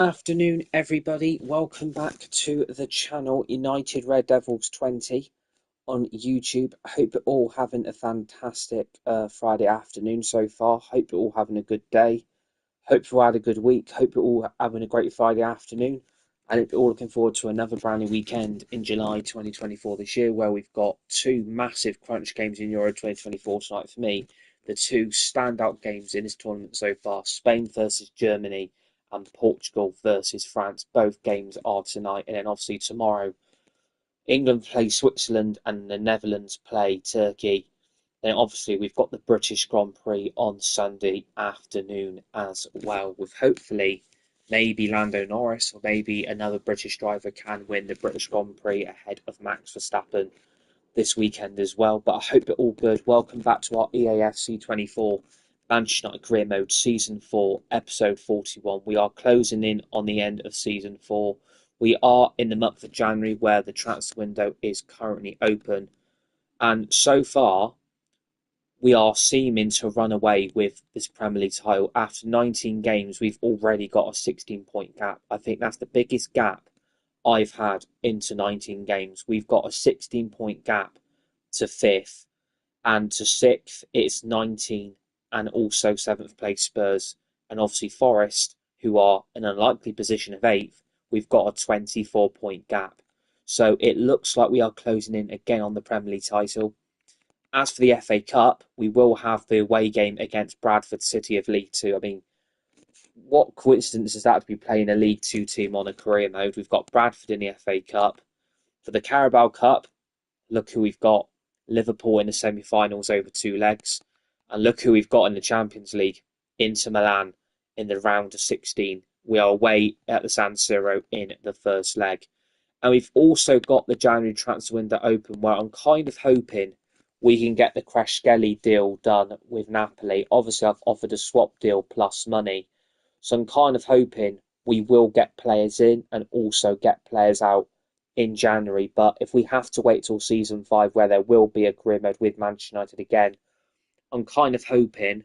Afternoon, everybody. Welcome back to the channel United Red Devils 20 on YouTube. I hope you're all having a fantastic Friday afternoon so far. Hope you're all having a good day. Hope you all had a good week. Hope you're all having a great Friday afternoon. And hope you're all looking forward to another brand new weekend in July 2024 this year, where we've got two massive crunch games in Euro 2024 tonight for me. The two standout games in this tournament so far, Spain versus Germany and Portugal versus France. Both games are tonight. And then obviously tomorrow, England play Switzerland and the Netherlands play Turkey. Then obviously we've got the British Grand Prix on Sunday afternoon as well, with hopefully maybe Lando Norris or maybe another British driver can win the British Grand Prix ahead of Max Verstappen this weekend as well. But I hope you're all good. Welcome back to our EAFC 24 Manchester United Career Mode Season 4, Episode 41. We are closing in on the end of Season 4. We are in the month of January, where the transfer window is currently open. And so far, we are seeming to run away with this Premier League title. After 19 games, we've already got a 16-point gap. I think that's the biggest gap I've had into 19 games. We've got a 16-point gap to 5th, and to 6th it's 19, and also 7th place Spurs, and obviously Forest, who are in an unlikely position of 8th. We've got a 24-point gap. So it looks like we are closing in again on the Premier League title. As for the FA Cup, we will have the away game against Bradford City of League Two. I mean, what coincidence is that to be playing a League Two team on a career mode? We've got Bradford in the FA Cup. For the Carabao Cup, look who we've got. Liverpool in the semi-finals over 2 legs. And look who we've got in the Champions League. Inter Milan in the round of 16. We are away at the San Siro in the first leg. And we've also got the January transfer window open, where I'm kind of hoping we can get the Kvaratskhelia deal done with Napoli. Obviously, I've offered a swap deal plus money. So I'm kind of hoping we will get players in and also get players out in January. But if we have to wait till season 5, where there will be a career mode with Manchester United again, I'm kind of hoping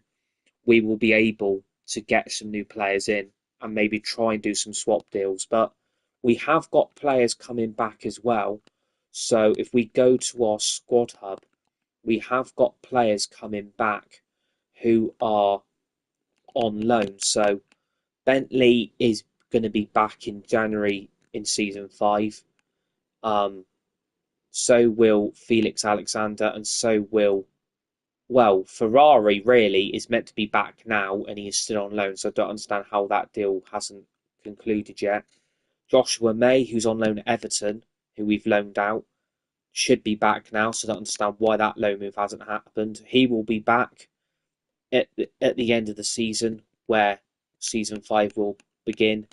we will be able to get some new players in and maybe try and do some swap deals. But we have got players coming back as well. So if we go to our squad hub, we have got players coming back who are on loan. So Bentley is going to be back in January in season 5. So will Felix Alexander, and so will, well, Ferrari really is meant to be back now, and he is still on loan. So I don't understand how that deal hasn't concluded yet. Joshua May, who's on loan at Everton, who we've loaned out, should be back now. So I don't understand why that loan move hasn't happened. He will be back at the end of the season, where season 5 will begin.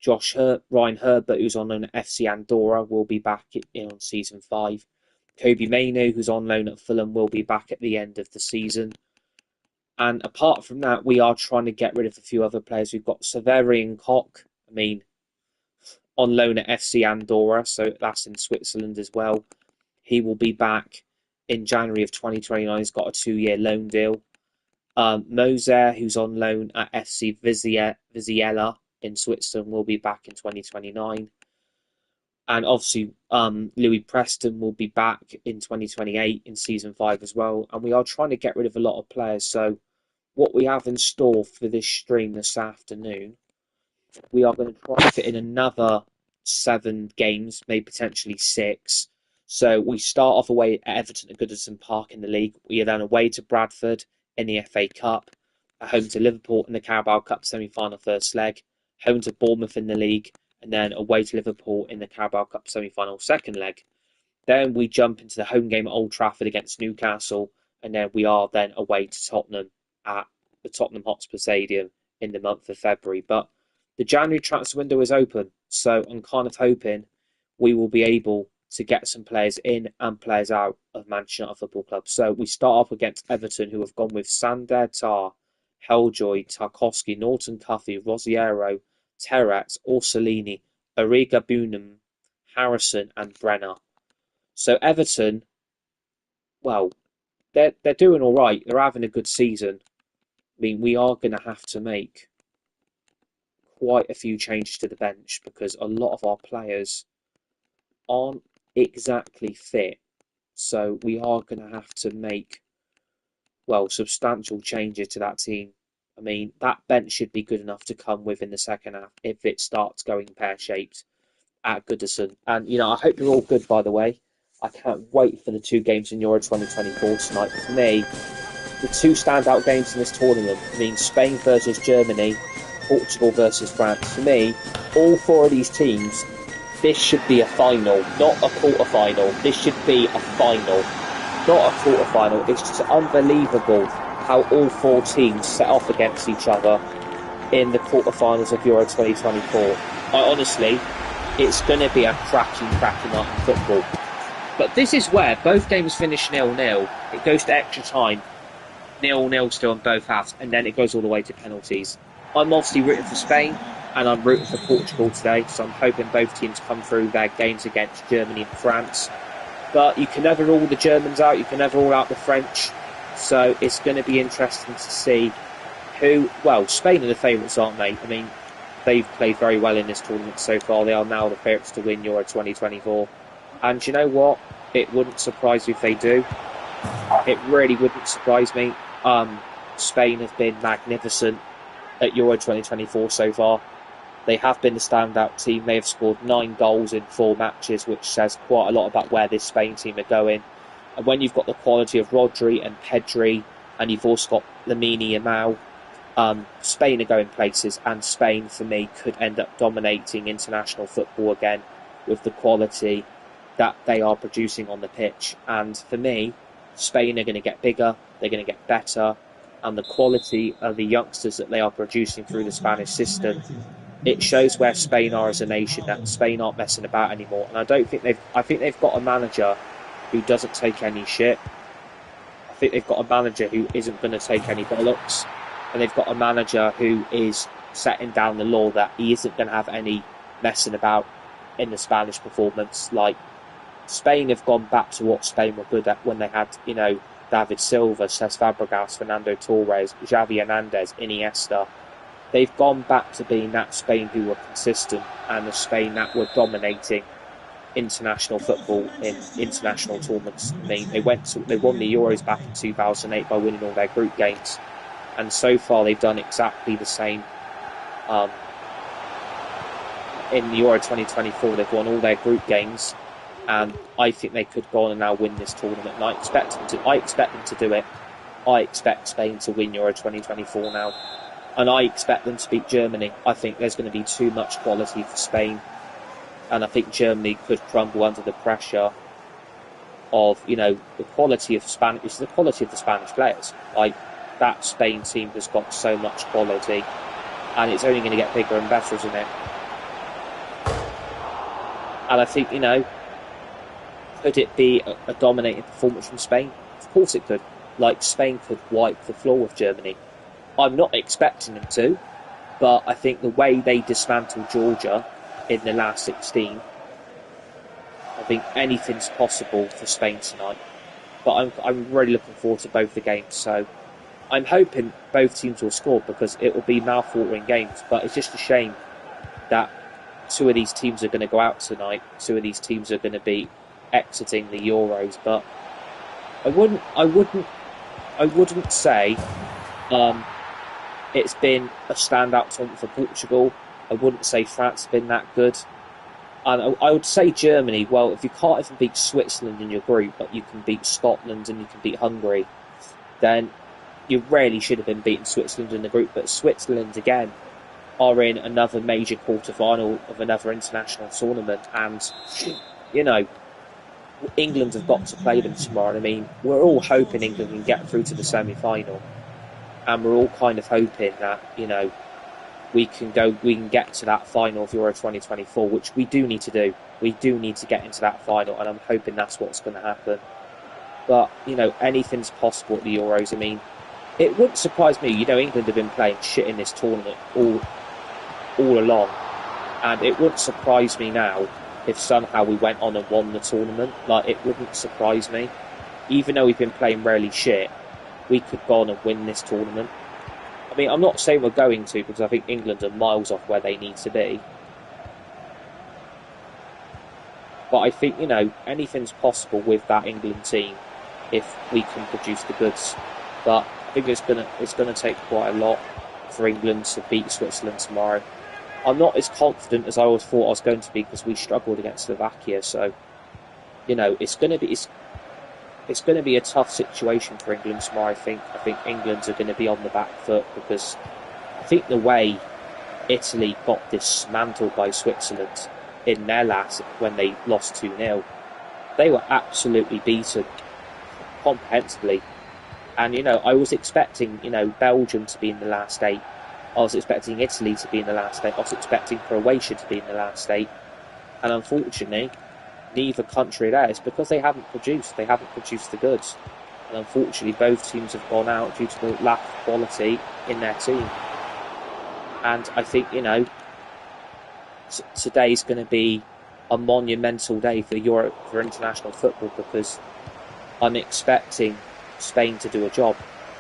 Ryan Herbert, who's on loan at FC Andorra, will be back in on season 5. Kobbie Mainoo, who's on loan at Fulham, will be back at the end of the season. And apart from that, we are trying to get rid of a few other players. We've got Severian Koch, on loan at FC Andorra, so that's in Switzerland as well. He will be back in January of 2029. He's got a 2-year loan deal. Moser, who's on loan at FC Vizela in Switzerland, will be back in 2029. And obviously, Louis Preston will be back in 2028 in season 5 as well. And we are trying to get rid of a lot of players. So what we have in store for this stream this afternoon, we are going to try and fit in another 7 games, maybe potentially 6. So we start off away at Everton at Goodison Park in the league. We are then away to Bradford in the FA Cup, at home to Liverpool in the Carabao Cup semi-final first leg, home to Bournemouth in the league, and then away to Liverpool in the Carabao Cup semi-final second leg. Then we jump into the home game at Old Trafford against Newcastle, and then we are then away to Tottenham at the Tottenham Hotspur Stadium in the month of February. But the January transfer window is open, so I'm kind of hoping we will be able to get some players in and players out of Manchester United Football Club. So we start off against Everton, who have gone with Sander, Tar, Helljoy, Tarkowski, Norton Cuffy, Rosiero, Terrat, Orsolini, Origa Bunam, Harrison, and Brenner. So Everton, well, they're doing all right. They're having a good season. I mean, we are going to have to make quite a few changes to the bench because a lot of our players aren't exactly fit. So we are going to have to make, well, substantial changes to that team. I mean, that bench should be good enough to come with in the second half if it starts going pear-shaped at Goodison. And, I hope you're all good, by the way. I can't wait for the two games in Euro 2024 tonight. For me, the two standout games in this tournament mean Spain versus Germany, Portugal versus France. For me, all four of these teams, this should be a final, not a quarter-final. This should be a final, not a quarter-final. It's just unbelievable how all four teams set off against each other in the quarter-finals of Euro 2024. Honestly, it's going to be a cracking night in football. But this is where both games finish 0-0. It goes to extra time, 0-0 still in both halves, and then it goes all the way to penalties. I'm obviously rooting for Spain, and I'm rooting for Portugal today, so I'm hoping both teams come through their games against Germany and France. But you can never rule the Germans out, you can never rule out the French, so it's going to be interesting to see who... Well, Spain are the favourites, aren't they? I mean, they've played very well in this tournament so far. They are now the favourites to win Euro 2024. And you know what? It wouldn't surprise me if they do. It really wouldn't surprise me. Spain have been magnificent at Euro 2024 so far. They have been the standout team. They have scored 9 goals in 4 matches, which says quite a lot about where this Spain team are going. And when you've got the quality of Rodri and Pedri, and you've also got Lamine Yamal, Spain are going places, and Spain, for me, could end up dominating international football again with the quality that they are producing on the pitch. And for me, Spain are going to get bigger, they're going to get better, and the quality of the youngsters that they are producing through the Spanish system, it shows where Spain are as a nation, that Spain aren't messing about anymore. And I think they've got a manager who doesn't take any shit. I think they've got a manager who isn't going to take any bollocks. And they've got a manager who is setting down the law that he isn't going to have any messing about in the Spanish performance. Like, Spain have gone back to what Spain were good at when they had, David Silva, Cesc Fabregas, Fernando Torres, Xavi Hernandez, Iniesta. They've gone back to being that Spain who were consistent and the Spain that were dominating international football in international tournaments. I mean, they won the Euros back in 2008 by winning all their group games, and so far they've done exactly the same. In the Euro 2024, they've won all their group games, and I think they could go on and now win this tournament. And I expect them to do it. I expect Spain to win Euro 2024 now, and I expect them to beat Germany. I think there's going to be too much quality for Spain, and I think Germany could crumble under the pressure of the quality of Spanish. It's the quality of the Spanish players. Like, that Spain team has got so much quality, and it's only going to get bigger and better, isn't it? And I think, could it be a dominating performance from Spain? Of course it could. Like, Spain could wipe the floor with Germany. I'm not expecting them to, but I think the way they dismantled Georgia in the last 16, I think anything's possible for Spain tonight. But I'm really looking forward to both the games, so I'm hoping both teams will score because it will be mouth-watering games. But it's just a shame that 2 of these teams are going to go out tonight. 2 of these teams are going to be exiting the Euros. But I wouldn't say it's been a standout tournament for Portugal. I wouldn't say France has been that good. And I would say Germany, well, if you can't even beat Switzerland in your group, but you can beat Scotland and you can beat Hungary, then you really should have been beating Switzerland in the group. But Switzerland, again, are in another major quarter-final of another international tournament. And, England have got to play them tomorrow. I mean, we're all hoping England can get through to the semi-final. And we're all kind of hoping that, we can get to that final of Euro 2024, which we do need to do. We do need to get into that final, and I'm hoping that's what's going to happen. But, anything's possible at the Euros. I mean, it wouldn't surprise me. England have been playing shit in this tournament all along, and it wouldn't surprise me now if somehow we went on and won the tournament. Like, it wouldn't surprise me. Even though we've been playing really shit, we could go on and win this tournament. I mean, I'm not saying we're going to, because I think England are miles off where they need to be. But I think, anything's possible with that England team if we can produce the goods. But I think it's gonna take quite a lot for England to beat Switzerland tomorrow. I'm not as confident as I always thought I was going to be because we struggled against Slovakia. So, it's going to be a tough situation for England tomorrow. I think England are going to be on the back foot because I think the way Italy got dismantled by Switzerland in their last when they lost 2-0, they were absolutely beaten comprehensively. And I was expecting Belgium to be in the last 8. I was expecting Italy to be in the last 8. I was expecting Croatia to be in the last 8. And unfortunately, neither country there. It's because they haven't produced. They haven't produced the goods. And unfortunately, both teams have gone out due to the lack of quality in their team. And I think, today's going to be a monumental day for Europe, for international football, because I'm expecting Spain to do a job.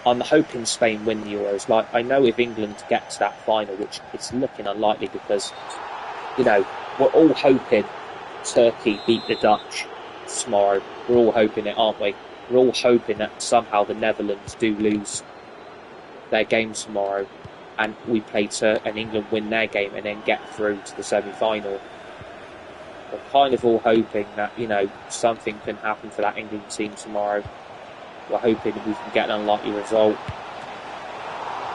I'm hoping Spain win the Euros. I know if England get to that final, which it's looking unlikely because, we're all hoping Turkey beat the Dutch tomorrow. We're all hoping it, aren't we? We're all hoping that somehow the Netherlands do lose their game tomorrow and we play and England win their game and then get through to the semi-final. We're kind of all hoping that, something can happen for that England team tomorrow. We're hoping we can get an unlikely result.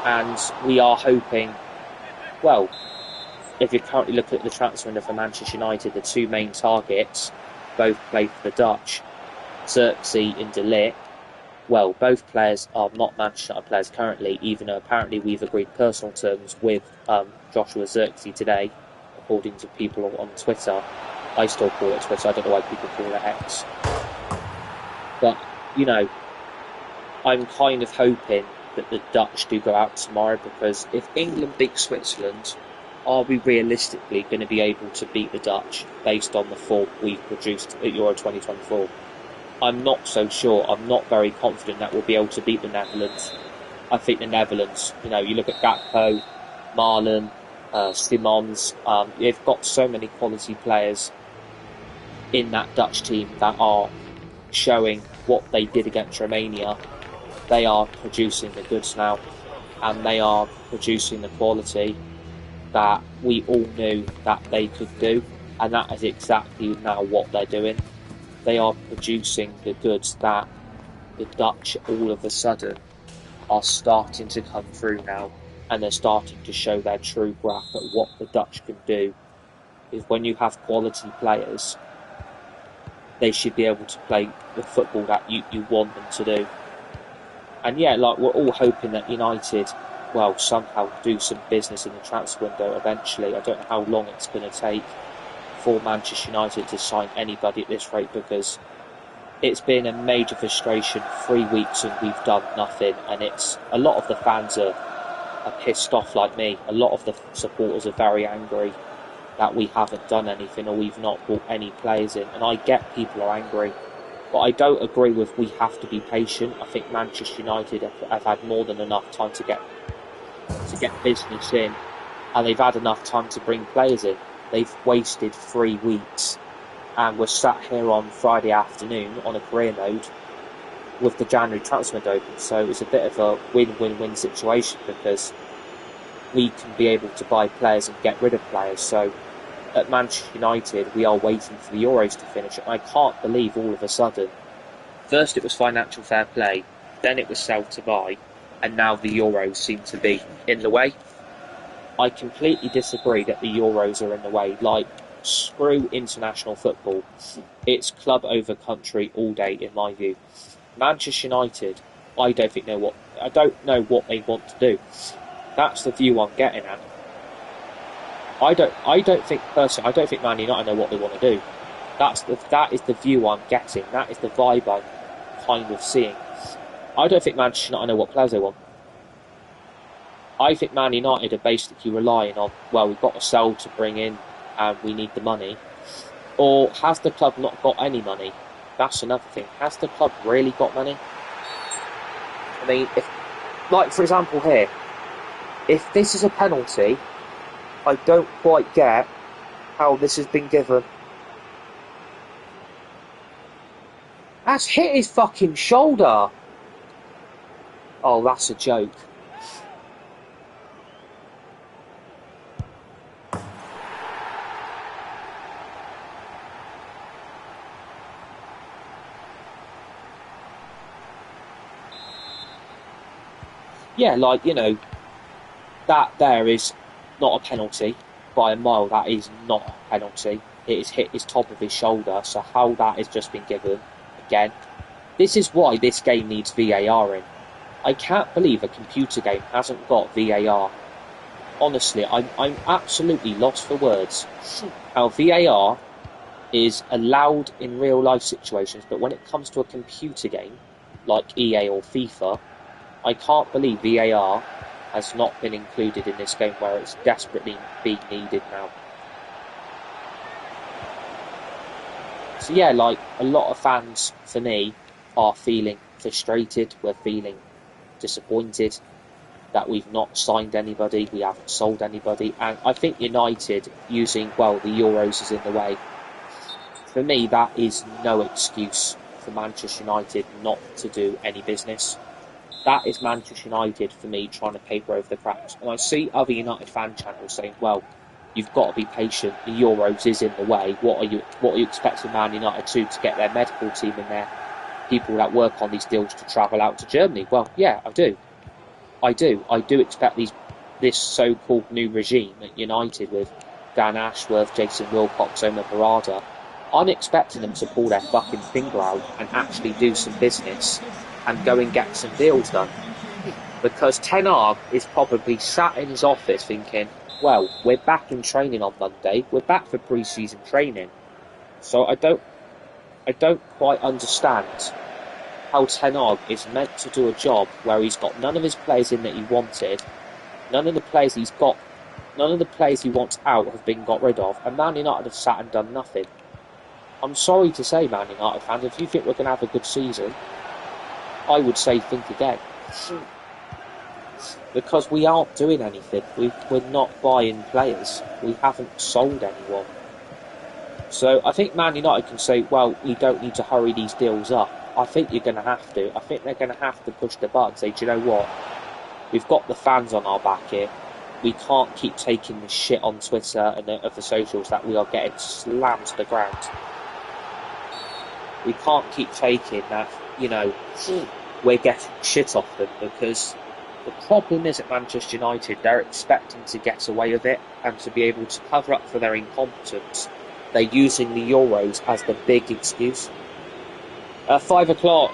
And we are hoping, well, if you're currently looking at the transfer window for Manchester United, the two main targets both play for the Dutch, Xerxes and De Ligt. Well, both players are not Manchester United players currently, even though apparently we've agreed personal terms with Joshua Xerxes today, according to people on Twitter. I still call it Twitter, I don't know why people call it X. But, I'm kind of hoping that the Dutch do go out tomorrow, because if England beat Switzerland, are we realistically going to be able to beat the Dutch based on the form we've produced at Euro 2024? I'm not so sure. I'm not very confident that we'll be able to beat the Netherlands. I think the Netherlands, you look at Gakpo, Marlon, Simons, they've got so many quality players in that Dutch team that are showing what they did against Romania. They are producing the goods now, and they are producing the quality that we all knew that they could do, and that is exactly now what they're doing. They are producing the goods that the Dutch all of a sudden are starting to come through now, and they're starting to show their true grasp at what the Dutch can do. Is when you have quality players, they should be able to play the football that you want them to do. And yeah, we're all hoping that United, somehow do some business in the transfer window eventually. I don't know how long it's going to take for Manchester United to sign anybody at this rate, because it's been a major frustration. 3 weeks and we've done nothing, and it's a lot of the fans are pissed off like me. A lot of the supporters are very angry that we haven't done anything or we've not brought any players in, and I get people are angry, but I don't agree with we have to be patient. I think Manchester United have had more than enough time to get business in, and they've had enough time to bring players in. They've wasted 3 weeks, and we're sat here on Friday afternoon on a career mode with the January transfer window open. So it's a bit of a win-win-win situation, because we can be able to buy players and get rid of players. So at Manchester United, we are waiting for the Euros to finish. And I can't believe all of a sudden, first it was financial fair play, then it was sell to buy, and now the Euros seem to be in the way. I completely disagree that the Euros are in the way. Screw international football. It's club over country all day, in my view. Manchester United, I don't know what they want to do. That's the view I'm getting at. I don't think Man United know what they want to do. That is the view I'm getting. That is the vibe I'm kind of seeing. I don't think Manchester United know what players they want. I think Man United are basically relying on, we've got to sell to bring in, and we need the money. Or has the club not got any money? That's another thing. Has the club really got money? I mean, for example here, If this is a penalty, I don't quite get how this has been given. That's hit his fucking shoulder. Oh, that's a joke. Yeah, like, you know, that there is not a penalty by a mile. That is not a penalty. It has hit his top of his shoulder. So how that has just been given, again, this is why this game needs VAR in. I can't believe a computer game hasn't got VAR. Honestly, I'm absolutely lost for words. How VAR is allowed in real life situations, but when it comes to a computer game, like EA or FIFA, I can't believe VAR has not been included in this game where it's desperately being needed now. So yeah, like, a lot of fans, for me, are feeling frustrated. We're feeling disappointed that we've not signed anybody, we haven't sold anybody, and I think United using, well, the Euros is in the way. For me, that is no excuse for Manchester United not to do any business. That is Manchester United, for me, trying to paper over the cracks. And I see other United fan channels saying, well, you've got to be patient, the Euros is in the way, what are you expecting Man United to get their medical team in there, people that work on these deals to travel out to Germany? Well, yeah, I do. I do expect this so-called new regime at United with Dan Ashworth, Jason Wilcox, Omar Barada. I'm expecting them to pull their fucking finger out and actually do some business and go and get some deals done. Because Ten Hag is probably sat in his office thinking, well, we're back in training on Monday, we're back for pre-season training. So I don't quite understand how Ten Hag is meant to do a job where he's got none of his players in that he wanted, none of the players he wants out have been got rid of, and Man United have sat and done nothing. I'm sorry to say, Man United fans, if you think we're going to have a good season, I would say think again. Because we aren't doing anything. We're not buying players. We haven't sold anyone. So I think Man United can say, well, we don't need to hurry these deals up. I think you're going to have to. I think they're going to have to push the button and say, do you know what? We've got the fans on our back here. We can't keep taking the shit on Twitter and of the socials that we are getting slammed to the ground. We can't keep taking that, you know, we're getting shit off them, because the problem is at Manchester United, they're expecting to get away with it and to be able to cover up for their incompetence. They're using the Euros as the big excuse. 5 o'clock.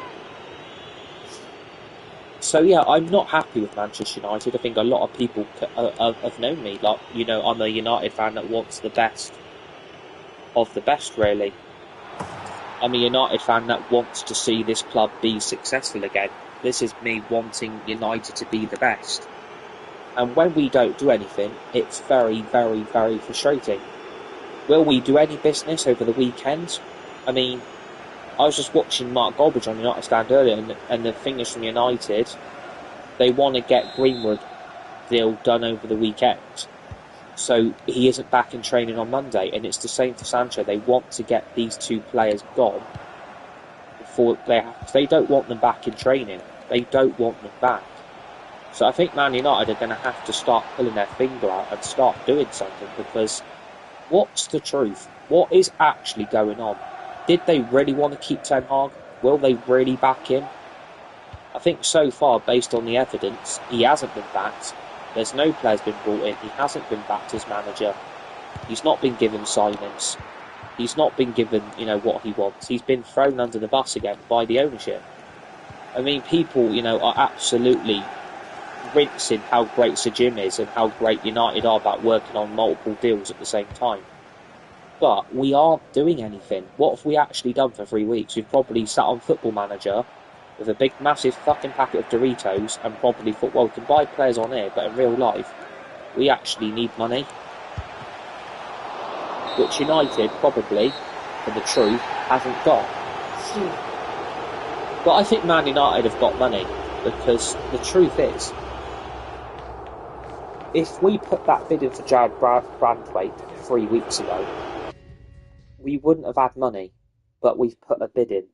So yeah, I'm not happy with Manchester United. I think a lot of people have known me. Like, you know, I'm a United fan that wants the best of the best, really. I'm a United fan that wants to see this club be successful again. This is me wanting United to be the best. And when we don't do anything, it's very, very, very frustrating. Will we do any business over the weekend? I mean, I was just watching Mark Goldbridge on United Stand earlier, and the thing is from United, they want to get Greenwood deal done over the weekend. So he isn't back in training on Monday, and it's the same for Sancho. They want to get these two players gone before they don't want them back in training. They don't want them back. So I think Man United are going to have to start pulling their finger out and start doing something, because what's the truth? What is actually going on? Did they really want to keep Ten Hag? Will they really back him? I think so far, based on the evidence, he hasn't been backed. There's no players been brought in. He hasn't been backed as manager. He's not been given signings. He's not been given, you know, what he wants. He's been thrown under the bus again by the ownership. I mean, people, you know, are absolutely rinsing how great Sir Jim is and how great United are about working on multiple deals at the same time. But we aren't doing anything. What have we actually done for 3 weeks? We've probably sat on Football Manager with a big, massive fucking packet of Doritos and probably thought, well, we can buy players on here, but in real life, we actually need money. Which United probably, for the truth, hasn't got. But I think Man United have got money, because the truth is, if we put that bid in for Jared Brandwaite 3 weeks ago, we wouldn't have had money, but we've put a bid in,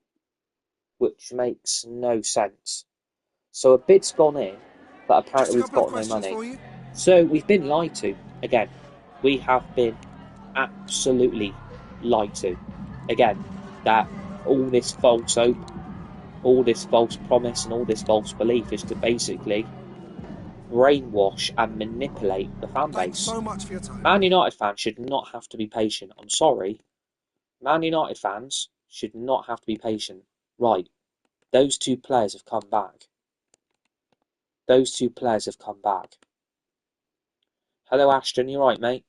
which makes no sense. So a bid's gone in, but apparently we've got no money. So we've been lied to again. We have been absolutely lied to again. That all this false hope, all this false promise, and all this false belief is to basically brainwash and manipulate the fan base. Thanks so much for your time. Man United fans should not have to be patient. I'm sorry. Man United fans should not have to be patient. Right, those two players have come back. Those two players have come back. Hello, Ashton. You right, mate?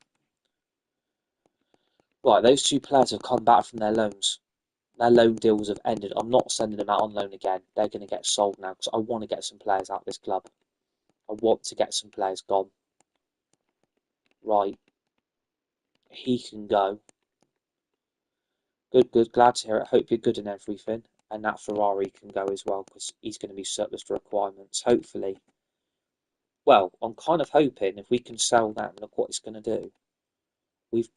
Right, those two players have come back from their loans. Their loan deals have ended. I'm not sending them out on loan again. They're going to get sold now because I want to get some players out of this club. I want to get some players gone. Right. He can go. Good, good. Glad to hear it. Hope you're good and everything. And that Ferrari can go as well because he's going to be surplus to requirements. Hopefully. Well, I'm kind of hoping if we can sell that and look what it's going to do.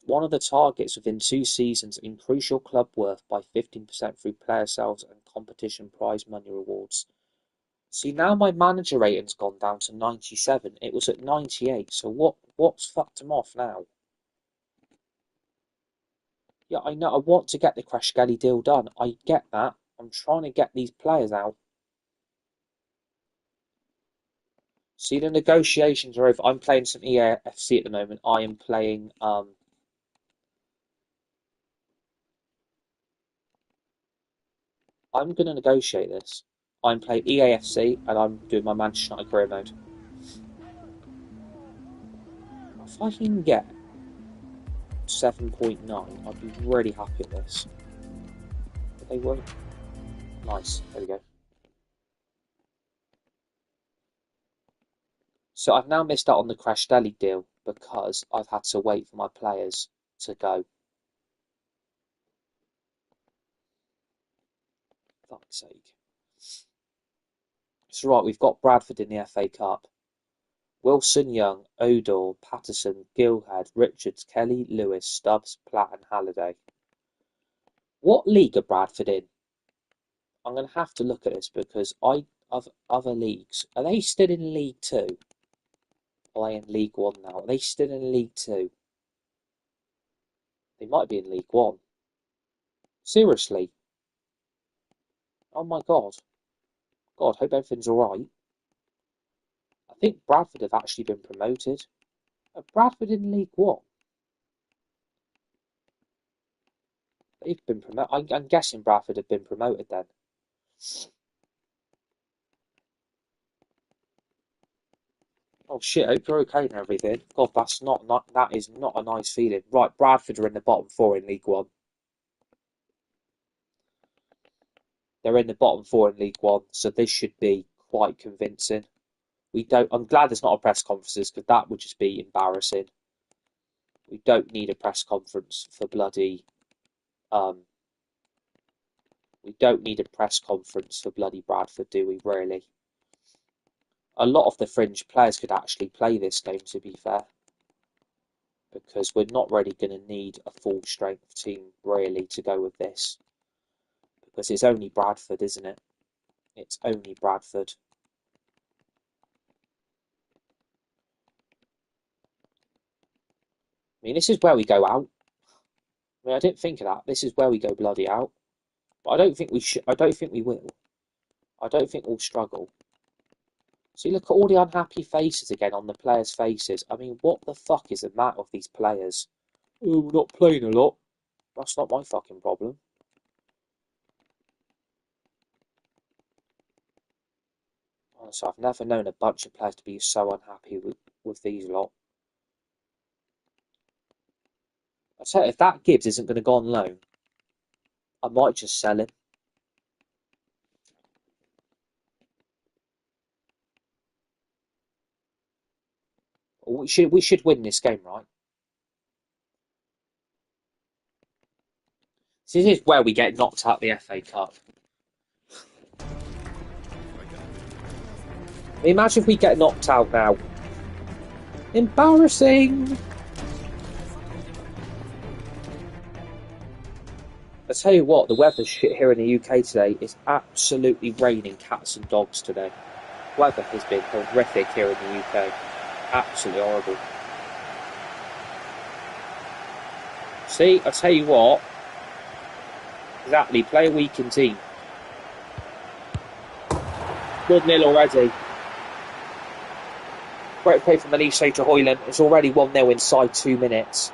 One of the targets within 2 seasons increase your club worth by 15% through player sales and competition prize money rewards. See, now my manager rating's gone down to 97. It was at 98. So what's fucked him off now? Yeah, I know. I want to get the Kvaratskhelia deal done. I get that. I'm trying to get these players out. See, the negotiations are over. I'm playing some EAFC at the moment. I am playing I'm going to negotiate this. I'm playing EAFC and I'm doing my Manchester United career mode. If I can get 7.9, I'd be really happy with this. But they won't. Nice. There we go. So I've now missed out on the Kvaratskhelia deal because I've had to wait for my players to go. Fuck's sake. It's right, we've got Bradford in the FA Cup. Wilson, Young, Odor, Patterson, Gilhead, Richards, Kelly, Lewis, Stubbs, Platt and Halliday. What league are Bradford in? I'm going to have to look at this because of other leagues. Are they still in League 2? Or are they in League 1 now? Are they still in League 2? They might be in League 1. Seriously? Oh my God. God, hope everything's alright. I think Bradford have actually been promoted. Are Bradford in League 1? They've been promoted. I'm guessing Bradford have been promoted then. Oh shit, I hope you're okay and everything. God, that is not a nice feeling. Right, Bradford are in the bottom 4 in League 1. They're in the bottom 4 in League 1, so this should be quite convincing. I'm glad there's not a press conferences because that would just be embarrassing. We don't need a press conference for bloody we don't need a press conference for bloody Bradford, do we, really? A lot of the fringe players could actually play this game, to be fair. Because we're not really going to need a full-strength team, really, to go with this. Because it's only Bradford, isn't it? It's only Bradford. I mean, this is where we go out. I mean, I didn't think of that. This is where we go bloody out. But I don't think we should. I don't think we will. I don't think we'll struggle. See, look at all the unhappy faces again on the players' faces. I mean, what the fuck is the matter with these players? Oh, we're not playing a lot. That's not my fucking problem. Honestly, I've never known a bunch of players to be so unhappy with these lot. I tell you, if that Gibbs isn't going to go on loan, I might just sell him. We should win this game, right? This is where we get knocked out the FA Cup. Imagine if we get knocked out now. Embarrassing! I tell you what, the weather's shit here in the UK today. It's absolutely raining cats and dogs today. Weather has been horrific here in the UK. Absolutely horrible. See, I tell you what. Exactly, play a weakened team. Good nil already. Great play from Elise to Hoyland. It's already 1-0 inside 2 minutes.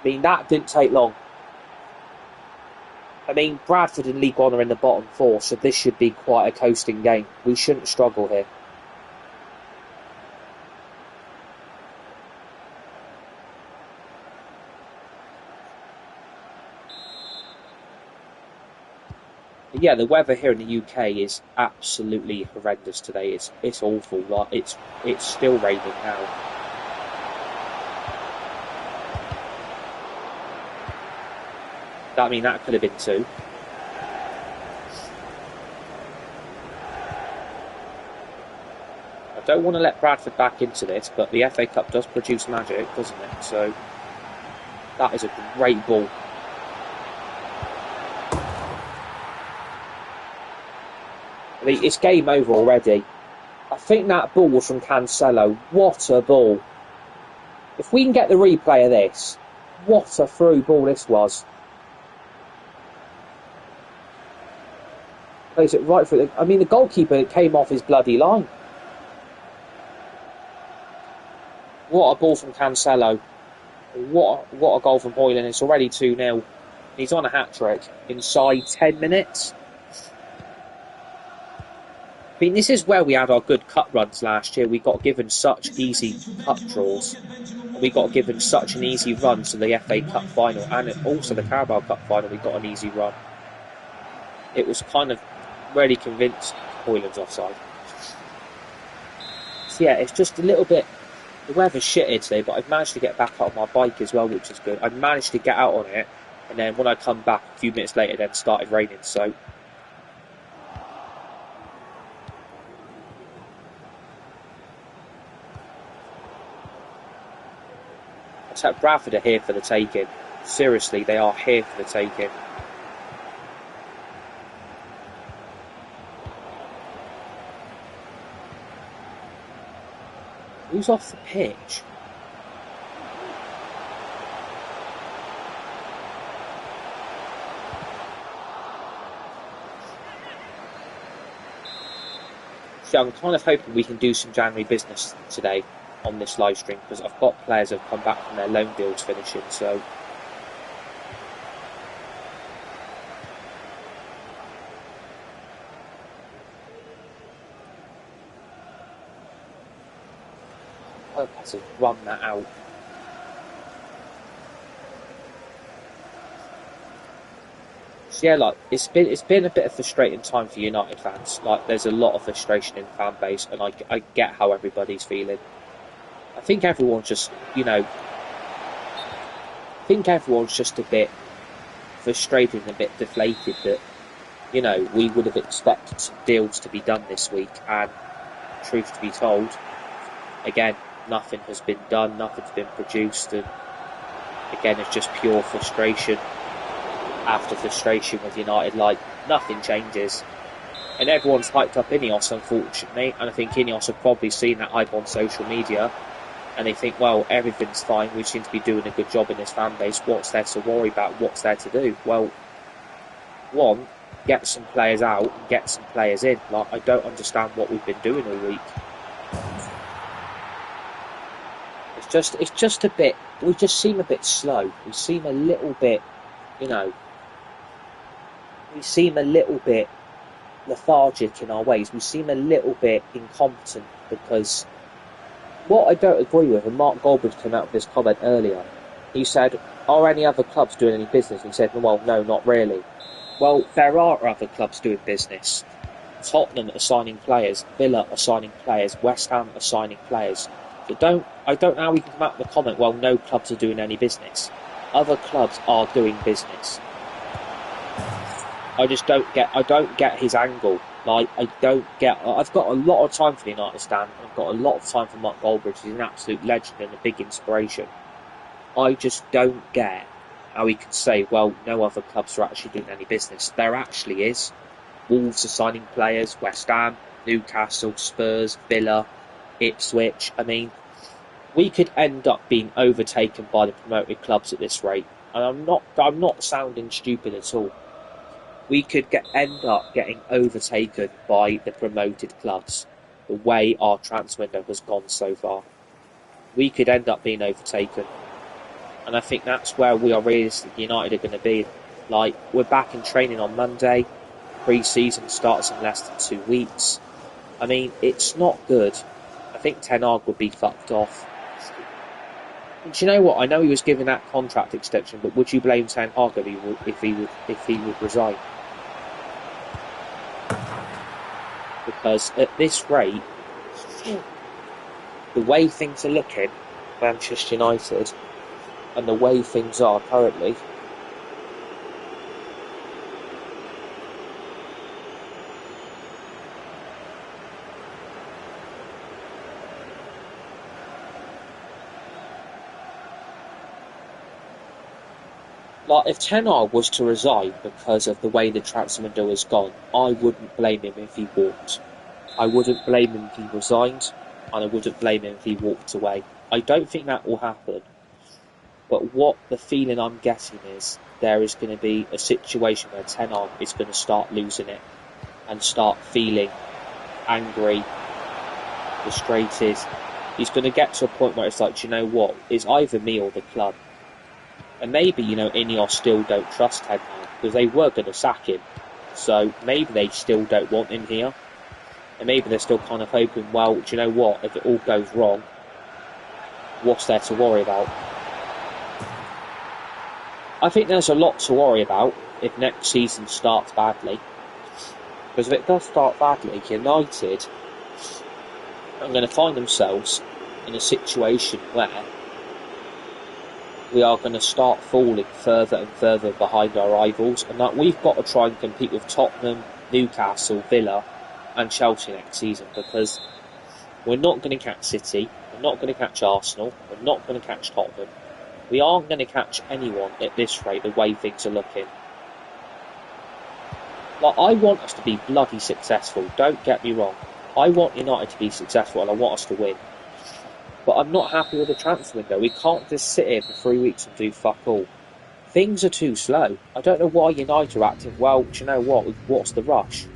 I mean, that didn't take long. I mean, Bradford and League One are in the bottom 4, so this should be quite a coasting game. We shouldn't struggle here. But yeah, the weather here in the UK is absolutely horrendous today. It's awful. Like, it's still raining now. I mean, that could have been 2. I don't want to let Bradford back into this, but the FA Cup does produce magic, doesn't it? So, that is a great ball. I mean, it's game over already. I think that ball was from Cancelo. What a ball. If we can get the replay of this, what a through ball this was. Plays it right through. I mean, the goalkeeper came off his bloody line. What a ball from Cancelo. What a goal from Hoyland. It's already 2-0. He's on a hat-trick inside 10 minutes. I mean, this is where we had our good cup runs last year. We got given such easy cup draws. We got given such an easy run to the FA Cup final and also the Carabao Cup final. We got an easy run. It was kind of really convinced Hoyland's offside. So yeah, it's just a little bit. The weather's shitted today, but I've managed to get back out on my bike as well, which is good. I managed to get out on it, and then when I come back a few minutes later, then started raining. So. Bradford are here for the taking. Seriously, they are here for the taking. Who's off the pitch? So I'm kind of hoping we can do some January business today on this live stream, because I've got players who have come back from their loan deals finishing, so I hope I to run that out. So yeah, like it's been a bit of frustrating time for United fans. Like, there's a lot of frustration in the fan base, and I get how everybody's feeling. I think everyone's just, a bit frustrated and a bit deflated that, we would have expected some deals to be done this week, and truth to be told, again, nothing has been done, nothing's been produced, and again, it's just pure frustration after frustration with United. Like, nothing changes. And everyone's hyped up Ineos, unfortunately, and I think Ineos have probably seen that hype on social media, and they think, well, everything's fine, we seem to be doing a good job in this fan base, what's there to worry about, what's there to do? Well, one, get some players out and get some players in. Like, I don't understand what we've been doing all week. It's just a bit, we just seem a bit slow. We seem a little bit, we seem a little bit lethargic in our ways. We seem a little bit incompetent, because what I don't agree with, and Mark Goldbridge came out with this comment earlier, he said, are any other clubs doing any business? And he said, well, no, not really. Well, there are other clubs doing business. Tottenham are signing players, Villa are signing players, West Ham are signing players. So I don't know how we can come out with a comment, well, no clubs are doing any business. Other clubs are doing business. I don't get his angle. Like, I don't get. I've got a lot of time for the United stand. I've got a lot of time for Mark Goldbridge. He's an absolute legend and a big inspiration. I just don't get how he can say, well, no other clubs are actually doing any business. There actually is. Wolves are signing players, West Ham, Newcastle, Spurs, Villa, Ipswich. I mean, we could end up being overtaken by the promoted clubs at this rate. And I'm not sounding stupid at all. We could end up getting overtaken by the promoted clubs. The way our transfer window has gone so far, we could end up being overtaken. And I think that's where we are realistically United are going to be. Like, we're back in training on Monday. Pre-season starts in less than 2 weeks. I mean, it's not good. I think Ten Hag would be fucked off. And do you know what? I know he was given that contract extension, but would you blame Ten Hag if he would resign? Because at this rate, the way things are looking, Manchester United, and the way things are currently, like, if Ten Hag was to resign because of the way the transfer window has gone, I wouldn't blame him if he walked. I wouldn't blame him if he resigned, and I wouldn't blame him if he walked away. I don't think that will happen. But what the feeling I'm getting is there is going to be a situation where Ten Hag is going to start losing it and start feeling angry, frustrated. He's going to get to a point where it's like, do you know what? It's either me or the club. And maybe, Ineos still don't trust Ten Hag because they were going to sack him. So maybe they still don't want him here. And maybe they're still kind of hoping, well, do you know what? If it all goes wrong, what's there to worry about? I think there's a lot to worry about if next season starts badly. Because if it does start badly, United are going to find themselves in a situation where we are going to start falling further and further behind our rivals, and that we've got to try and compete with Tottenham, Newcastle, Villa and Chelsea next season, because we're not going to catch City, we're not going to catch Arsenal, we're not going to catch Tottenham. We aren't going to catch anyone at this rate, the way things are looking. Like, I want us to be bloody successful, don't get me wrong. I want United to be successful and I want us to win. But I'm not happy with the transfer window. We can't just sit here for 3 weeks and do fuck all. Things are too slow. I don't know why United are acting, well, do you know what? What's the rush?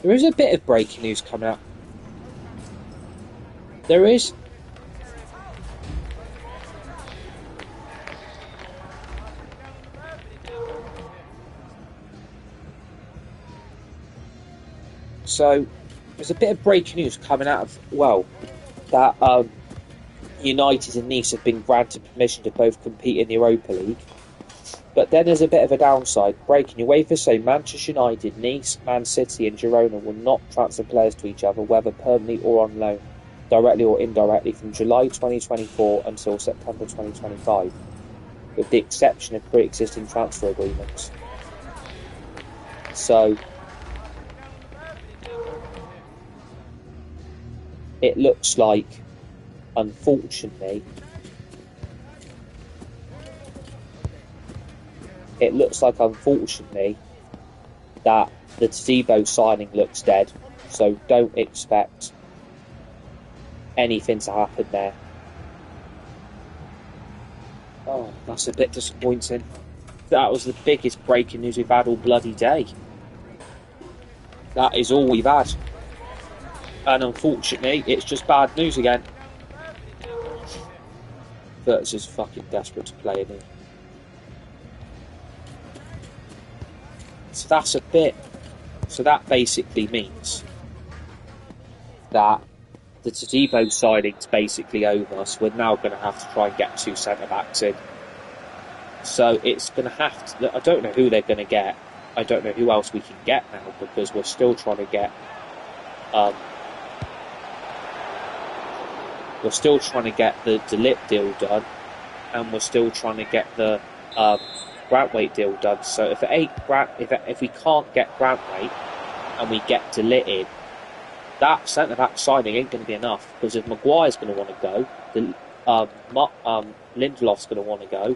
There is a bit of breaking news coming out. There is. So, there's a bit of breaking news coming out of, well, that United and Nice have been granted permission to both compete in the Europa League. But then there's a bit of a downside. Breaking UEFA say Manchester United, Nice, Man City and Girona will not transfer players to each other, whether permanently or on loan, directly or indirectly, from July 2024 until September 2025, with the exception of pre-existing transfer agreements. So, it looks like, unfortunately, that the Todibo signing looks dead. So don't expect anything to happen there. Oh, that's a bit disappointing. That was the biggest breaking news we've had all bloody day. That is all we've had. And unfortunately, it's just bad news again. Virtus is fucking desperate to play in it. So that's a bit. So that basically means that the Todibo signing's basically over, so we're now going to have to try and get 2 centre-backs in. So it's going to have to... I don't know who they're going to get. I don't know who else we can get now, because we're still trying to get... we're still trying to get the De Ligt deal done, and we're still trying to get the Grantwaite deal done. So if we can't get Grantwaite and we get De Ligt in, that centre-back signing ain't going to be enough, because if Maguire's going to want to go, Lindelof's going to want to go.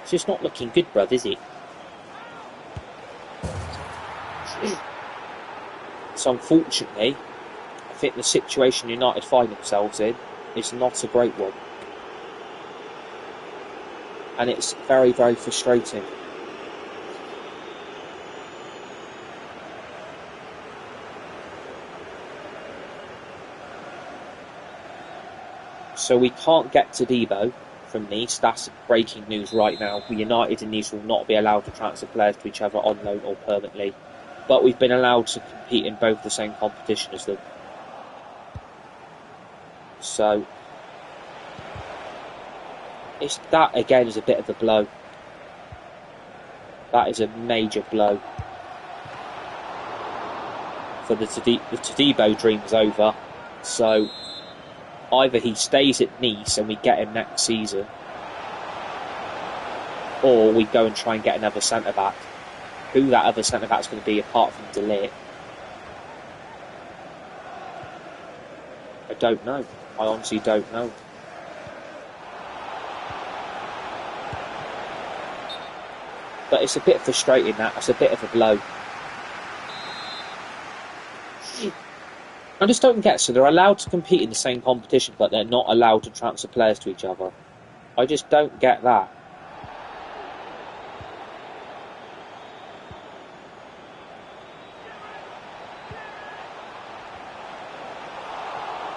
It's just not looking good, bruv, is it? So unfortunately, I think the situation United find themselves in is not a great one. And it's very, very frustrating. So we can't get Todibo from Nice. That's breaking news right now. United and Nice will not be allowed to transfer players to each other on loan or permanently. But we've been allowed to compete in both the same competition as them. So that again is a bit of a blow. That is a major blow. For the Todibo dream is over. So either he stays at Nice and we get him next season, or we go and try and get another centre-back. Who that other centre-back is going to be apart from De Ligt, I don't know. I honestly don't know. But it's a bit frustrating, that. It's a bit of a blow. I just don't get, so they're allowed to compete in the same competition, but they're not allowed to transfer players to each other. I just don't get that.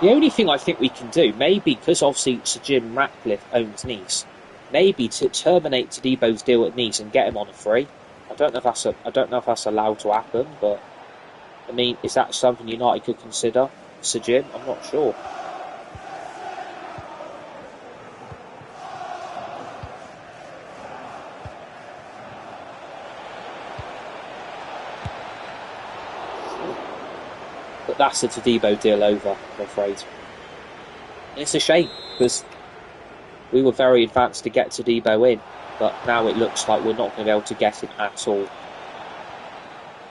The only thing I think we can do, maybe because obviously Sir Jim Ratcliffe owns Nice, maybe to terminate Todibo's deal at Nice and get him on a free. I don't know if that's allowed to happen, but I mean, is that something United could consider, Sir Jim? I'm not sure. But that's the Todibo deal over, I'm afraid. And it's a shame, because we were very advanced to get Todibo in, but now it looks like we're not going to be able to get him at all,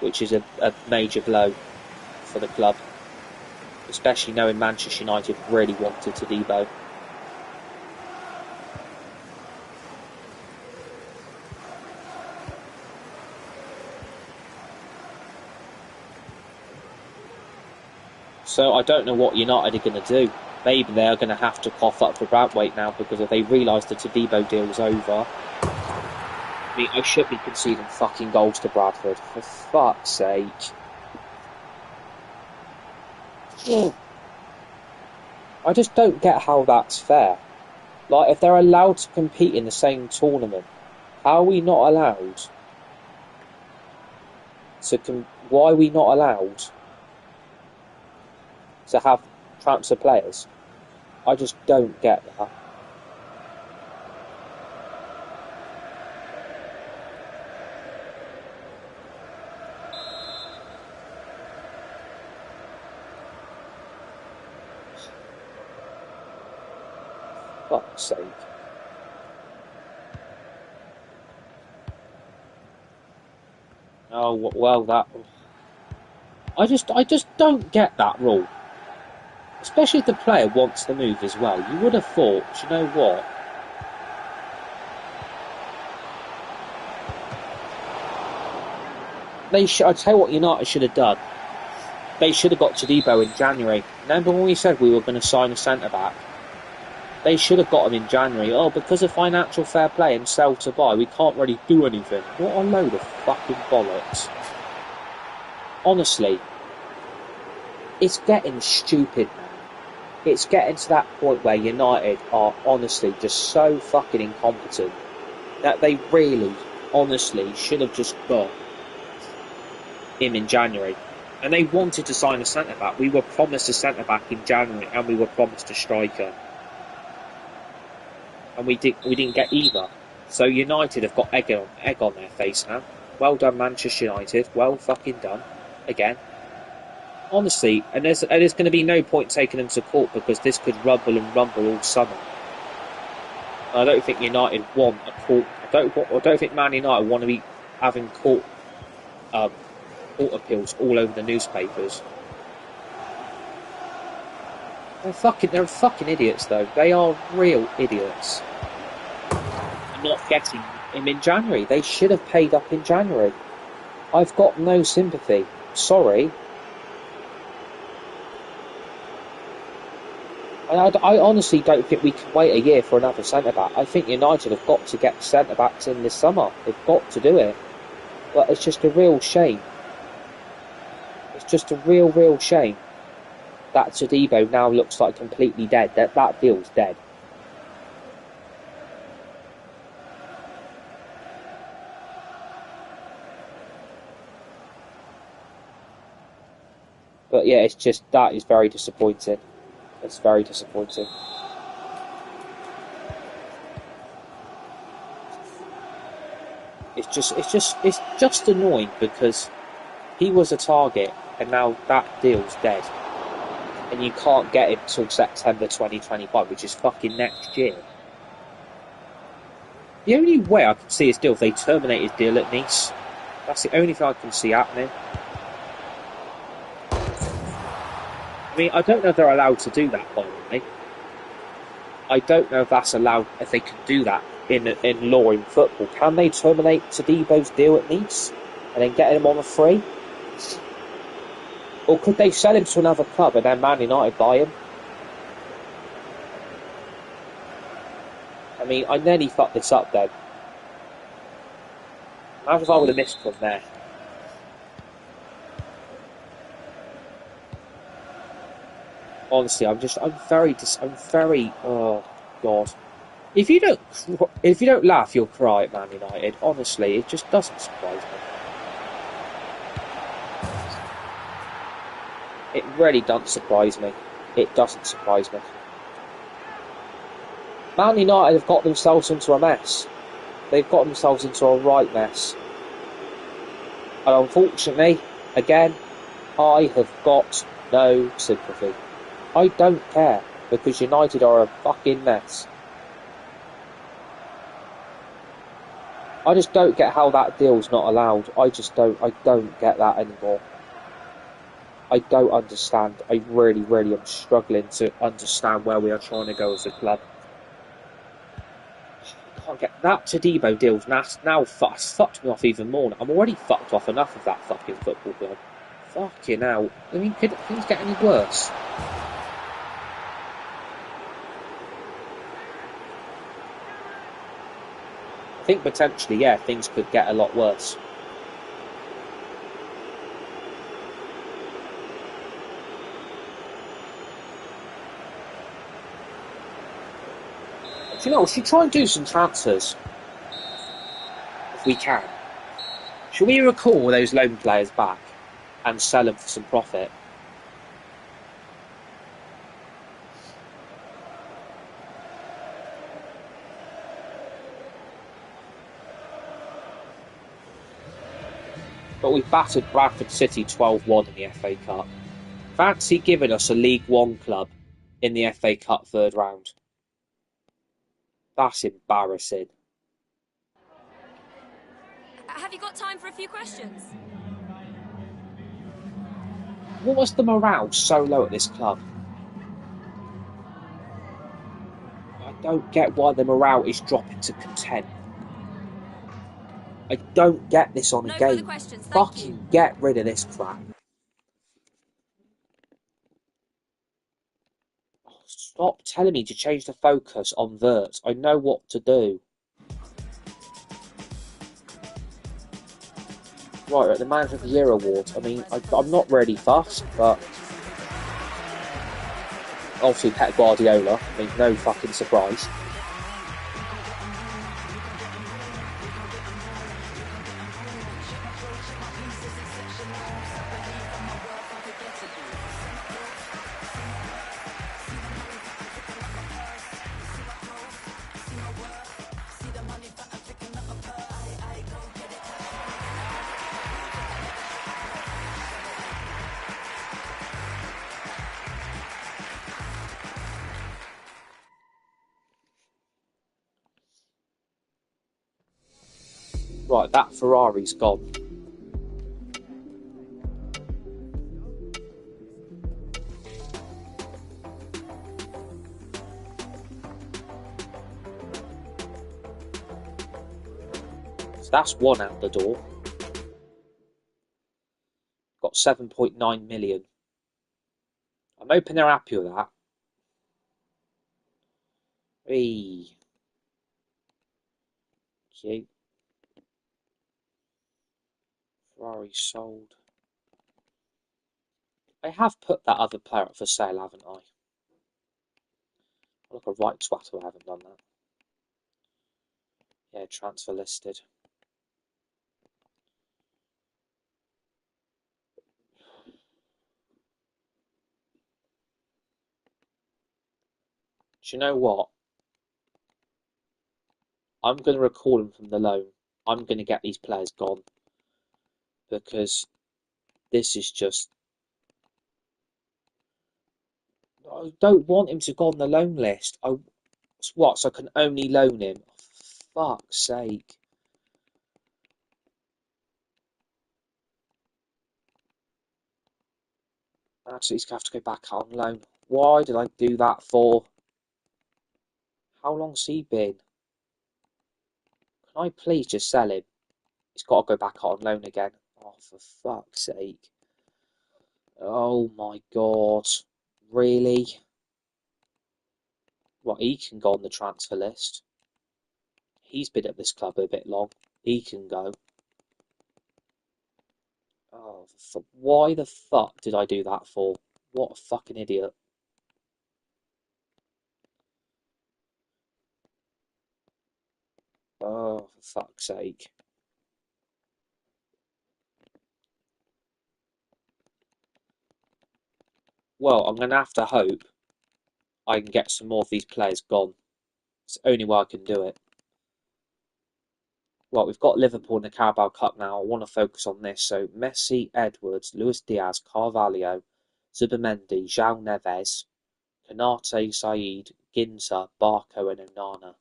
which is a major blow for the club, especially knowing Manchester United really wanted Todibo. So I don't know what United are going to do. Maybe they're going to have to cough up for Grantwaite now, because if they realise the Todibo deal is over, I mean, I should be conceding fucking goals to Bradford, for fuck's sake. I just don't get how that's fair. Like, if they're allowed to compete in the same tournament, how are we not allowed to... Why are we not allowed to have transfer players? I just don't get that. Fuck's sake. Oh, well, that... I just don't get that rule. Especially if the player wants the move as well. You would have thought, you know what? I tell you what United should have done. They should have got Todibo in January. Remember when we said we were going to sign a centre-back? They should have got him in January. Oh, because of financial fair play and sell to buy, we can't really do anything. What a load of fucking bollocks. Honestly, it's getting stupid now. It's getting to that point where United are honestly just so fucking incompetent that they really, honestly, should have just got him in January. And they wanted to sign a centre-back. We were promised a centre-back in January, and we were promised a striker. And we didn't get either. So United have got egg on their face now. Well done, Manchester United. Well fucking done. Again. Honestly, and there's going to be no point taking them to court because this could rumble and rumble all summer. I don't think United want a court. I don't think Man United want to be having court appeals all over the newspapers. They're fucking idiots, though. They are real idiots. And not getting him in January. They should have paid up in January. I've got no sympathy. Sorry. I honestly don't think we can wait a year for another centre-back. I think United have got to get centre-backs in this summer. They've got to do it. But it's just a real shame. It's just a real shame that Todibo now looks like completely dead. That deal's dead. But yeah, that is very disappointing. It's very disappointing. It's just annoying because he was a target and now that deal's dead. And you can't get him till September 2025, which is fucking next year. The only way I can see his deal if they terminate his deal at Nice. That's the only thing I can see happening. I mean, I don't know if they're allowed to do that, by the way. I don't know if that's allowed, if they can do that in law in football. Can they terminate Todibo's deal at Nice and then get him on a free? Or could they sell him to another club and then Man United buy him? I mean, I nearly fucked this up then. Imagine if I would have missed from there. Honestly, I'm very, oh God. If you don't laugh, you'll cry at Man United. Honestly, it just doesn't surprise me. It really doesn't surprise me. It doesn't surprise me. Man United have got themselves into a mess. They've got themselves into a right mess. And unfortunately, again, I have got no sympathy. I don't care, because United are a fucking mess. I just don't get how that deal's not allowed. I don't get that anymore. I don't understand. I really am struggling to understand where we are trying to go as a club. I can't get that Todibo deal's now fucked me off even more. I'm already fucked off enough of that fucking football club. Fucking hell. I mean, could things get any worse? I think potentially, yeah, things could get a lot worse. Do you know, we should try and do some transfers. If we can. Should we recall those loan players back and sell them for some profit? But we've battered Bradford City 12-1 in the FA Cup. Fancy giving us a League One club in the FA Cup third round. That's embarrassing. Have you got time for a few questions? What was the morale so low at this club? I don't get why the morale is dropping to content. I don't get this on a game. Fucking get rid of this crap. Oh, stop telling me to change the focus on Vert. I know what to do. Right, we're at the Manager of the Year award. I mean, I'm not really fussed, but obviously Pep Guardiola. I mean, no fucking surprise. Right, that Ferrari's gone. So that's one out the door. Got 7.9 million. I'm hoping they're happy with that. Hey. Cute. Ferrari sold. I have put that other player up for sale, haven't I? I look a right twat who I haven't done that. Yeah, transfer listed. Do you know what? I'm going to recall him from the loan. I'm going to get these players gone. Because this is just... I don't want him to go on the loan list. What, so I can only loan him? For fuck's sake. Actually, he's going to have to go back out on loan. Why did I do that for? How long's he been? Can I please just sell him? He's got to go back out on loan again. Oh, for fuck's sake. Oh my god. Really? Well, he can go on the transfer list. He's been at this club a bit long. He can go. Oh, why the fuck did I do that for? What a fucking idiot. Oh, for fuck's sake. Well, I'm going to have to hope I can get some more of these players gone. It's the only way I can do it. Well, we've got Liverpool in the Carabao Cup now. I want to focus on this. So, Messi, Edwards, Luis Diaz, Carvalho, Zubimendi, João Neves, Konate, Said, Ginza, Barco and Onana.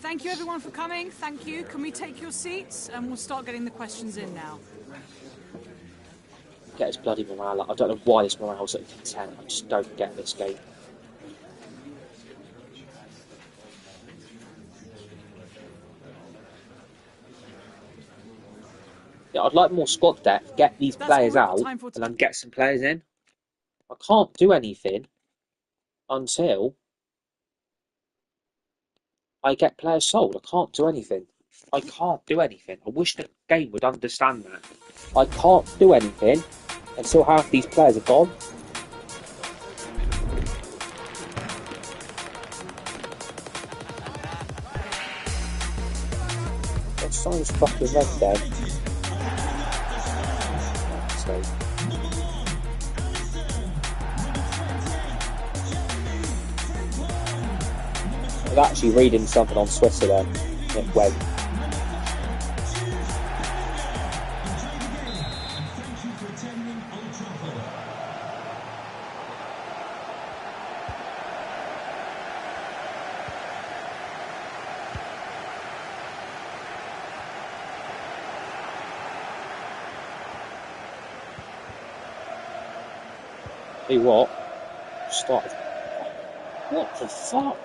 Thank you everyone for coming. Thank you. Can we take your seats? And we'll start getting the questions in now. Get his bloody morale up. I don't know why this morale's at 10. I just don't get this game. Yeah, I'd like more squad depth. Get these players out and then get some players in. I can't do anything until I get players sold. I can't do anything. I can't do anything. I wish the game would understand that. I can't do anything until half these players are gone. That sounds fucking red then. So. I was actually reading something on Twitter then. It went. Hey, what? Started. What the fuck?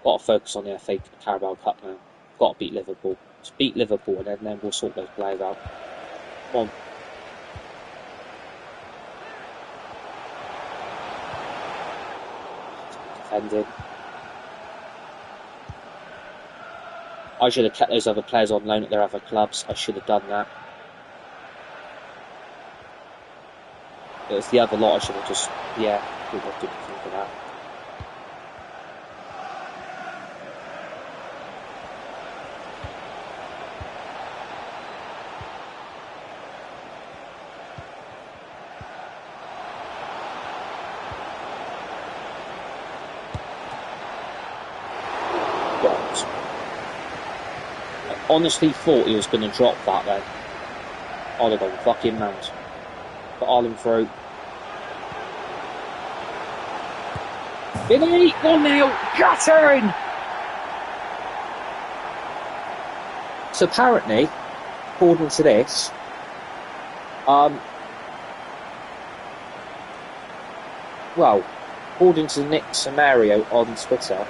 Got to focus on the FA Carabao Cup now. Got to beat Liverpool. Just beat Liverpool and then we'll sort those players out. Come on. Defending. I should have kept those other players on loan at their other clubs. I should have done that. It was the other lot I should have just... Yeah, didn't think of that. honestly thought he was going to drop that then. I'd have gone fucking mad. But Ireland through. Vinny, 1-0, guttering! So apparently, according to this, well, according to Nick Samario on Twitter,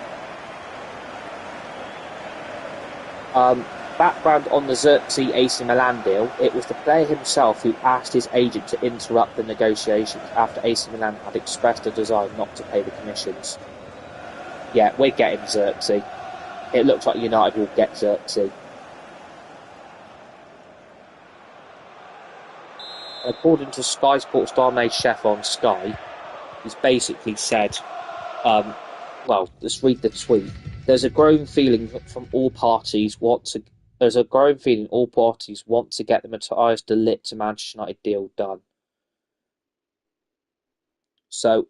background on the Xerxes AC Milan deal, it was the player himself who asked his agent to interrupt the negotiations after AC Milan had expressed a desire not to pay the commissions. Yeah, we're getting Xerxes. It looks like United will get Xerxes. According to Sky Sports Darnay chef on Sky, he's basically said, well, let's read the tweet. There's a growing feeling from all parties want to get the Matthias de Ligt to Manchester United deal done. So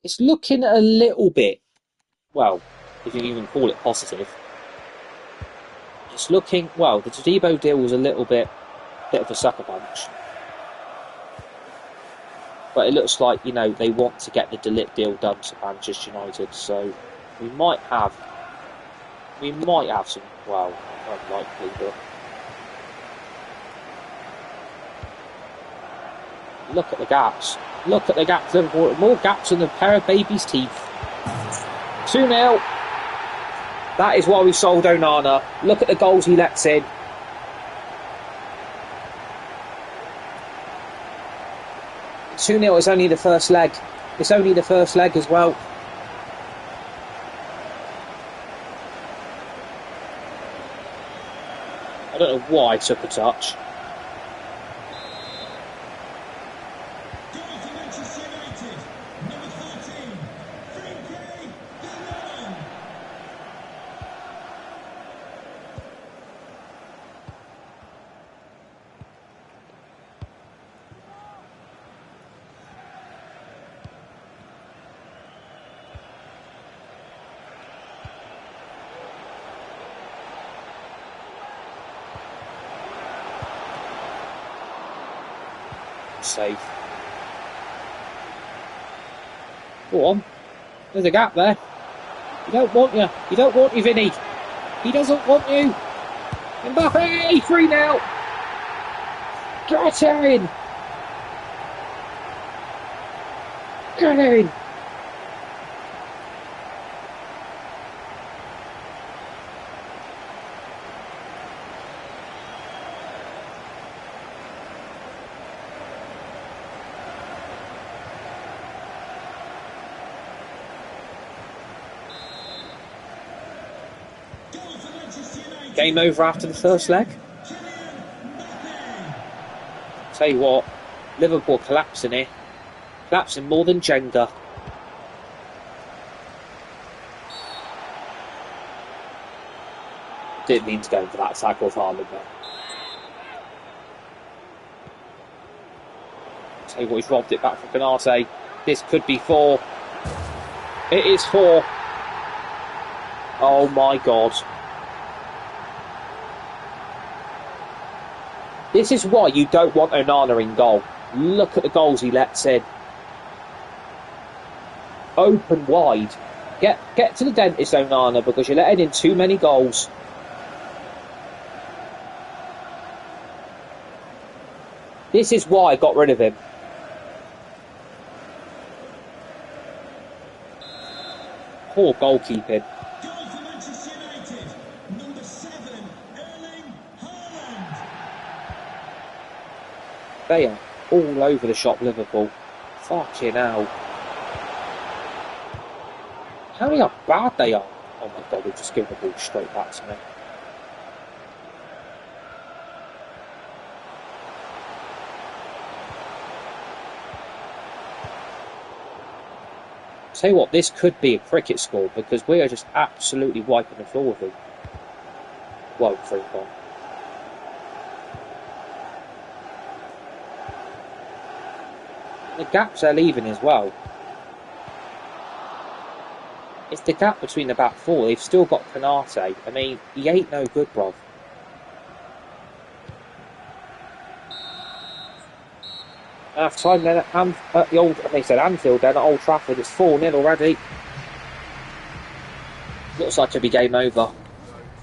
it's looking a little bit, well, if you can even call it positive. It's looking, well, the Todibo deal was a little bit of a sucker punch. But it looks like, you know, they want to get the de Ligt deal done to Manchester United, so we might have some, well, unlikely, but look at the gaps. Look at the gaps, Liverpool. More gaps than a pair of baby's teeth. 2-0. That is why we sold Onana. Look at the goals he lets in. $2-0 is only the first leg. It's only the first leg as well. I don't know why I took a touch. Safe. Go on. There's a gap there. He don't want you. He don't want you, Vinny. He doesn't want you. Mbappe, 3-0. Get in. Get in. Game over after the first leg. Tell you what, Liverpool collapsing here. Collapsing more than Jenga. Didn't mean to go for that tackle of Haaland there. Tell you what, he's robbed it back from Canate. This could be 4. It is 4. Oh my God. This is why you don't want Onana in goal. Look at the goals he lets in. Open wide. Get to the dentist, Onana, because you're letting in too many goals. This is why I got rid of him. Poor goalkeeping. They are all over the shop, Liverpool. Fucking hell. How many how bad they are. Oh my God, they've just given the ball straight back to me. Tell you what, this could be a cricket score because we are just absolutely wiping the floor with them. Well, 3-1. The gaps they're leaving as well. It's the gap between the back four. They've still got Canate. I mean, he ain't no good, bro. Half time then at the old, they said Anfield then at Old Trafford. It's 4-0 already. Looks like it'll be game over.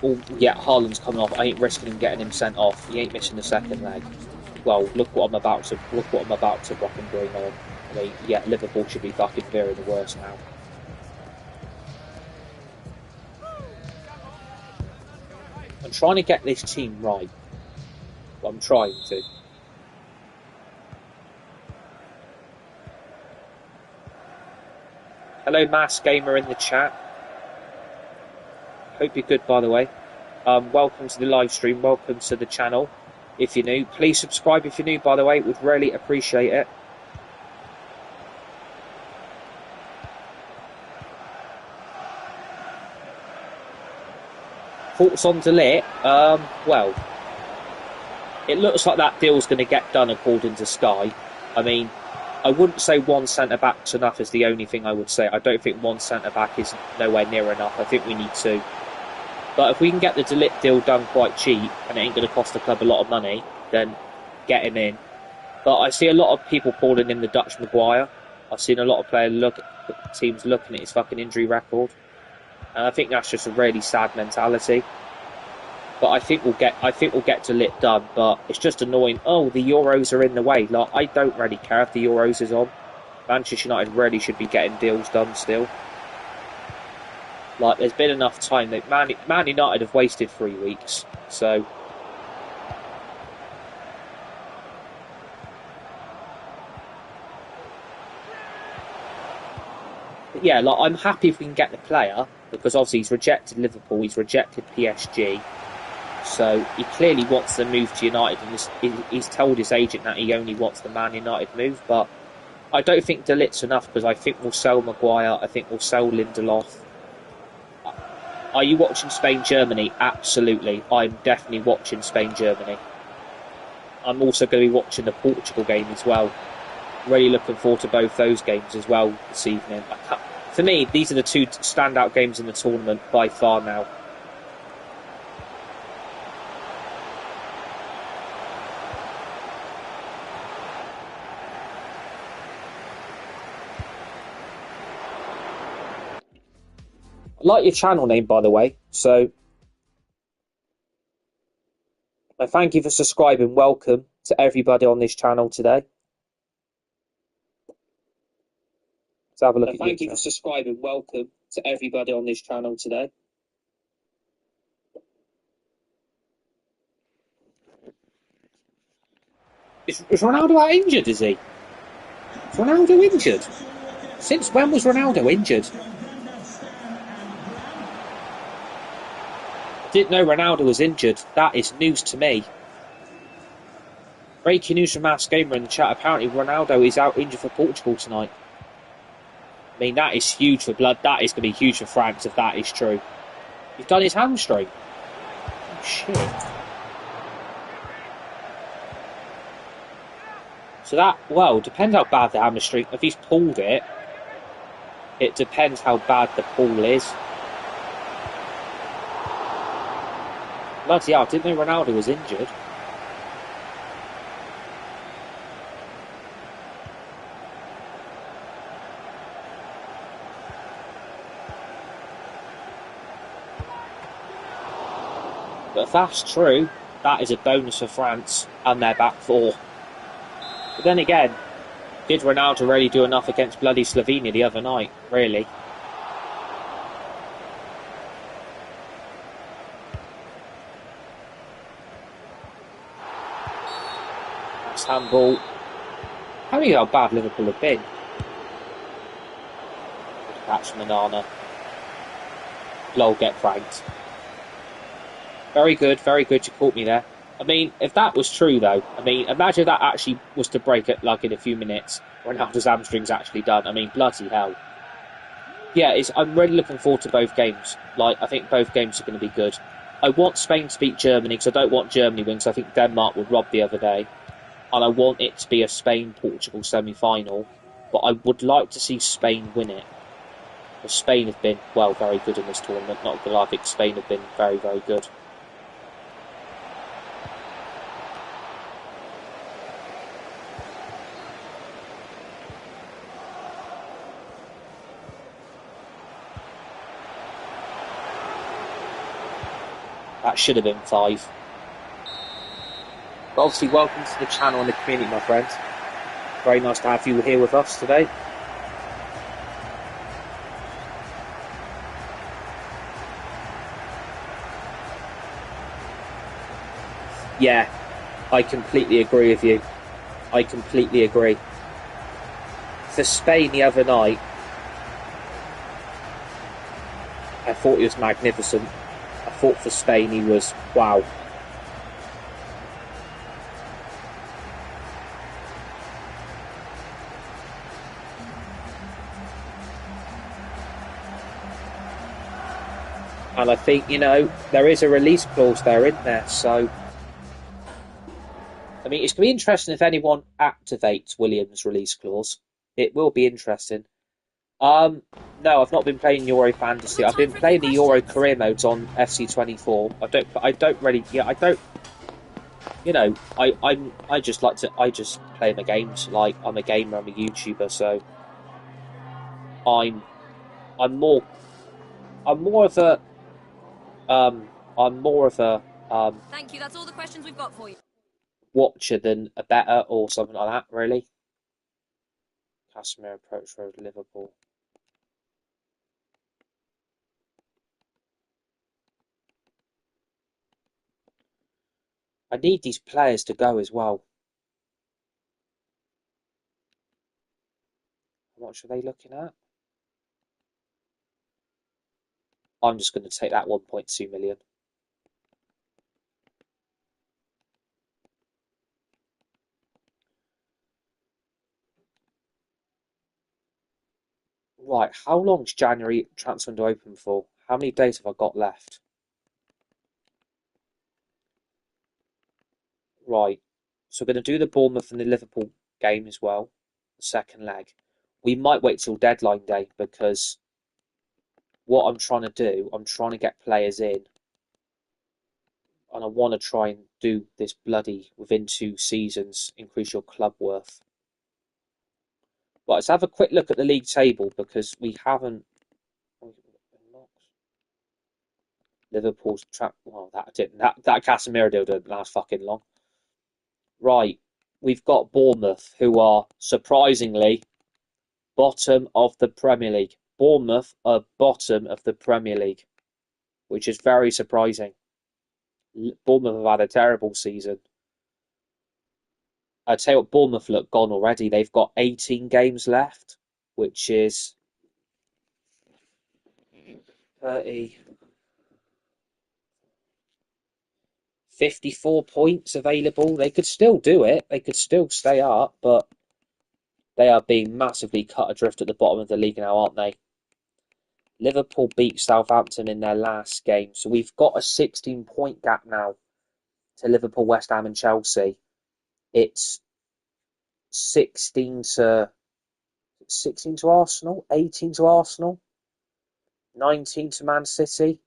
Oh, yeah, Haaland's coming off. I ain't risking him getting him sent off. He ain't missing the second leg. Well, look what I'm about to fucking bring on. I mean, yeah, Liverpool should be fucking very the worst now. I'm trying to get this team right. Well, I'm trying to. Hello, Mass Gamer in the chat. Hope you're good, by the way. Welcome to the live stream. Welcome to the channel. If you're new, please subscribe if you're new, by the way. Would really appreciate it. Thoughts on De Ligt? Well, it looks like that deal's going to get done according to Sky. I mean, I wouldn't say one centre-back's enough is the only thing I would say. I don't think one centre-back is nowhere near enough. I think we need two. But if we can get the De Ligt deal done quite cheap, and it ain't going to cost the club a lot of money, then get him in. But I see a lot of people calling him the Dutch Maguire. I've seen a lot of teams looking at his fucking injury record. And I think that's just a really sad mentality. But I think we'll get De Ligt done. But it's just annoying. Oh, the Euros are in the way. Like, I don't really care if the Euros is on. Manchester United really should be getting deals done still. Like, there's been enough time that Man United have wasted 3 weeks. So but yeah, like, I'm happy if we can get the player, because obviously he's rejected Liverpool, he's rejected PSG. So he clearly wants to move to United, and he's told his agent that he only wants the Man United move. But I don't think De Ligt's enough, because I think we'll sell Maguire, I think we'll sell Lindelof. Are you watching Spain-Germany? Absolutely. I'm definitely watching Spain-Germany. I'm also going to be watching the Portugal game as well. Really looking forward to both those games as well this evening. For me, these are the two standout games in the tournament by far now. I like your channel name, by the way, so I thank you for subscribing. Welcome to everybody on this channel today. Let's have a look at thank you for subscribing. Welcome to everybody on this channel today. Is Ronaldo out injured, is he? Is Ronaldo injured? Since when was Ronaldo injured? Didn't know Ronaldo was injured. That is news to me. Breaking news from Mass Gamer in the chat. Apparently Ronaldo is out injured for Portugal tonight. I mean, that is huge for blood. That is going to be huge for France if that is true. He's done his hamstring. Oh, shit. So that, well, depends how bad the hamstring. If he's pulled it, it depends how bad the pull is. Bloody hell, I didn't know Ronaldo was injured. But if that's true, that is a bonus for France and their back four. But then again, did Ronaldo really do enough against bloody Slovenia the other night? Really? That's handball. How do you know how bad Liverpool have been? Good catch, Manana. Lol, get pranked. Very good, you caught me there. I mean, if that was true though, I mean, imagine if that actually was to break it like in a few minutes. Ronaldo's hamstring's actually done. I mean, bloody hell. Yeah, I'm really looking forward to both games. Like, I think both games are going to be good. I want Spain to beat Germany, because I don't want Germany win, because I think Denmark would rob the other day. And I want it to be a Spain-Portugal semi-final. But I would like to see Spain win it. Well, Spain have been, well, very good in this tournament. Not good. I think Spain have been very, very good. That should have been 5. But obviously, welcome to the channel and the community, my friend. Very nice to have you here with us today. Yeah, I completely agree with you. I completely agree. For Spain the other night, I thought he was magnificent. I thought for Spain he was, wow. And I think, you know, there is a release clause there, isn't there? So, I mean, it's going to be interesting if anyone activates Williams' release clause. It will be interesting. No, I've not been playing Euro Fantasy. I've been playing the Euro career modes on FC24. I don't really, yeah, I don't, you know, I just like to, I just play my games. Like, I'm a gamer, I'm a YouTuber, so I'm more of a, I'm more of a, Thank you. That's all the questions we've got for you. watcher than a better or something like that, really. Casemiro approach road Liverpool. I need these players to go as well. How much are they looking at? I'm just going to take that 1.2 million. Right, how long's January transfer window open for? How many days have I got left? Right, so we're going to do the Bournemouth and the Liverpool game as well, the second leg. We might wait till deadline day because what I'm trying to do, I'm trying to get players in and I want to try and do this bloody within 2 seasons, increase your club worth. Right, let's have a quick look at the league table because we haven't. Liverpool's trap. Well, that didn't. That Casemiro deal didn't last fucking long. Right, we've got Bournemouth, who are surprisingly bottom of the Premier League. Bournemouth are bottom of the Premier League, which is very surprising. Bournemouth have had a terrible season. I tell you what, Bournemouth look gone already. They've got 18 games left, which is 30, 54 points available. They could still do it. They could still stay up, but they are being massively cut adrift at the bottom of the league now, aren't they? Liverpool beat Southampton in their last game, so we've got a 16-point gap now to Liverpool, West Ham, and Chelsea. It's 16 to Arsenal, 18 to Arsenal, 19 to Man City.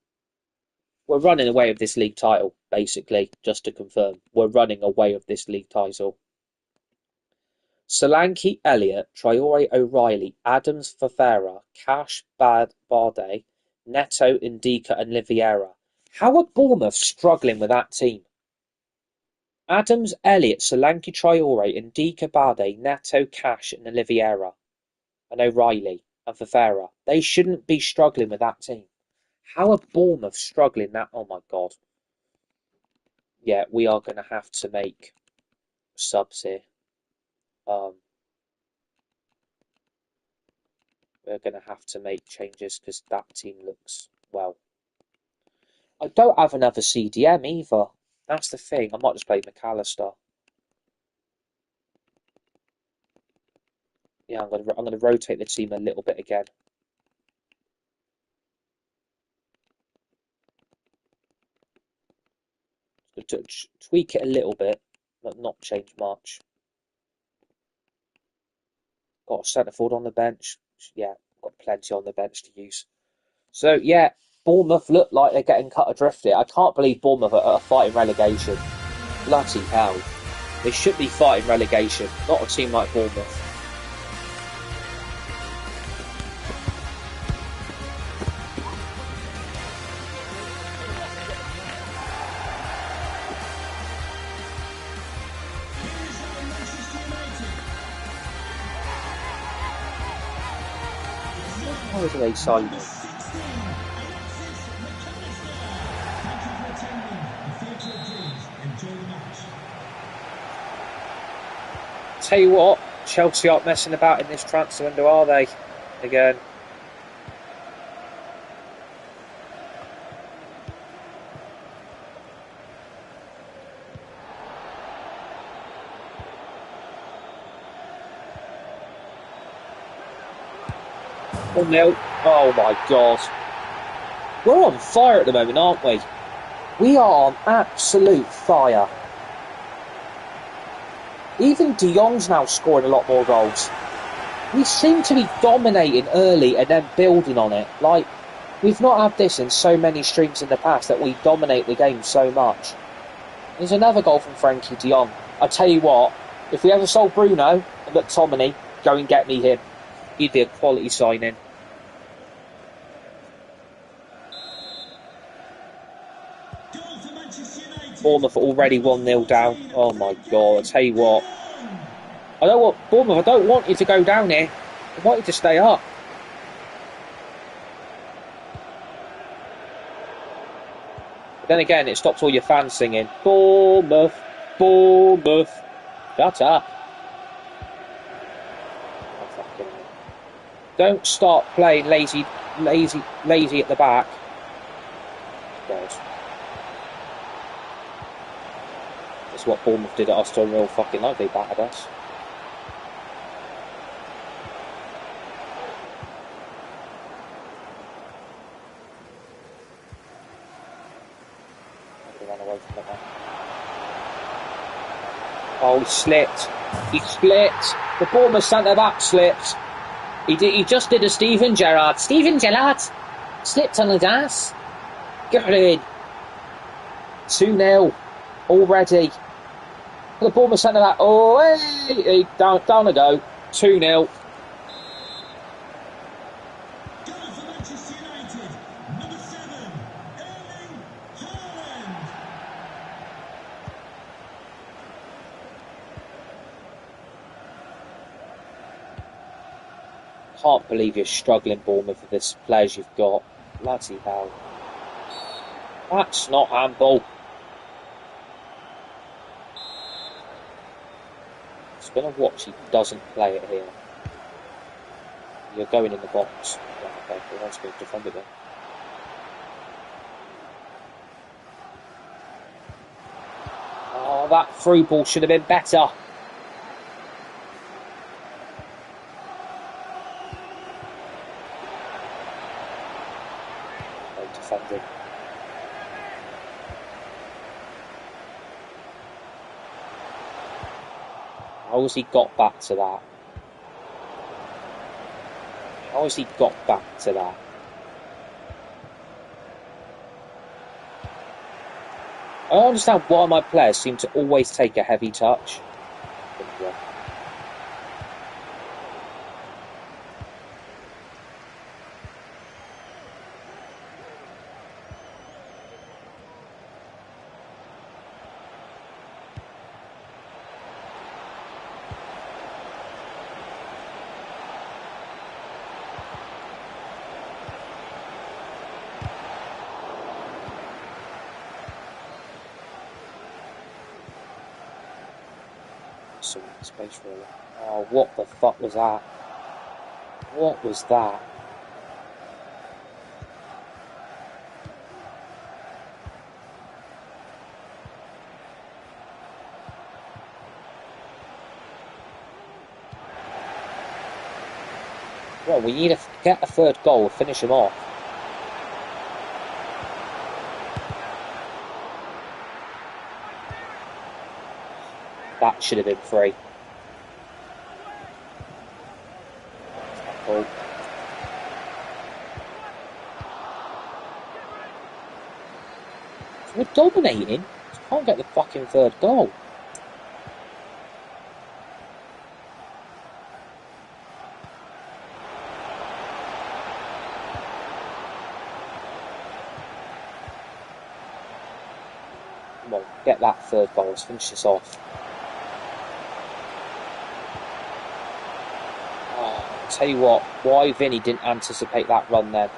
We're running away with this league title, basically, just to confirm. We're running away with this league title. Solanke, Elliott, Traore, O'Reilly, Adams, Fofana, Cash, Bardet, Neto, Ndika, and Liviera. How are Bournemouth struggling with that team? Adams, Elliott, Solanke, Traore, Ndika, Bardet, Neto, Cash, and Oliveira, and O'Reilly, and Fofana. They shouldn't be struggling with that team. How are Bournemouth struggling that? Oh my God. Yeah, we are going to have to make subs here. We're going to have to make changes because that team looks, well. I don't have another CDM either. That's the thing. I might just play McAllister. Yeah, I'm going to rotate the team a little bit again. To tweak it a little bit, but not change much. Got a centre forward on the bench. Yeah, got have plenty on the bench to use. So, yeah, Bournemouth look like they're getting cut adrift here. I can't believe Bournemouth are fighting relegation. Bloody hell. They should be fighting relegation, not a team like Bournemouth. How do they sign me? Tell you what, Chelsea aren't messing about in this transfer window, are they? Again. Oh no. Oh my god. We're on fire at the moment, aren't we? We are on absolute fire. Even De Jong's now scoring a lot more goals. We seem to be dominating early and then building on it. Like, we've not had this in so many streams in the past that we dominate the game so much. There's another goal from Frankie De Jong. I tell you what, if we ever sold Bruno and McTominay, go and get me him. He'd be a quality signing. Bournemouth already 1-0 down. Oh my god, I tell you what. Bournemouth, I don't want you to go down here. I want you to stay up. But then again, it stops all your fans singing, Bournemouth, Bournemouth. Shut up. Don't start playing lazy at the back. God. That's what Bournemouth did at us in real fucking life. They battered us. Ran away from it now. Oh, he slipped. He slipped. The Bournemouth centre back slipped. He just did a Steven Gerrard. Steven Gerrard slipped on his ass. Get in. 2-0 already. The Bournemouth centre back. Oh, hey, down a go. 2-0. Can't believe you're struggling, Bournemouth, with this players you've got. Bloody hell. That's not handball. It's going to watch he doesn't play it here. You're going in the box. Okay, well, that's going to defend it then. Oh, that through ball should have been better. Defending. How has he got back to that? How has he got back to that? I don't understand why my players seem to always take a heavy touch. Space for it. Oh, what the fuck was that? What was that? Well, we need to get a third goal and finish him off. That should have been free. dominating. Can't get the fucking third goal. Come on, get that third goal. Let's finish this off. Oh, I'll tell you what, why Vinny didn't anticipate that run then.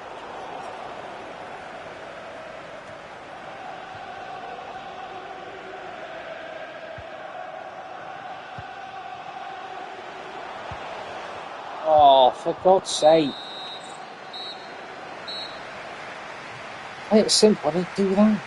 Oh, for God's sake. Play it simple, I didn't do that.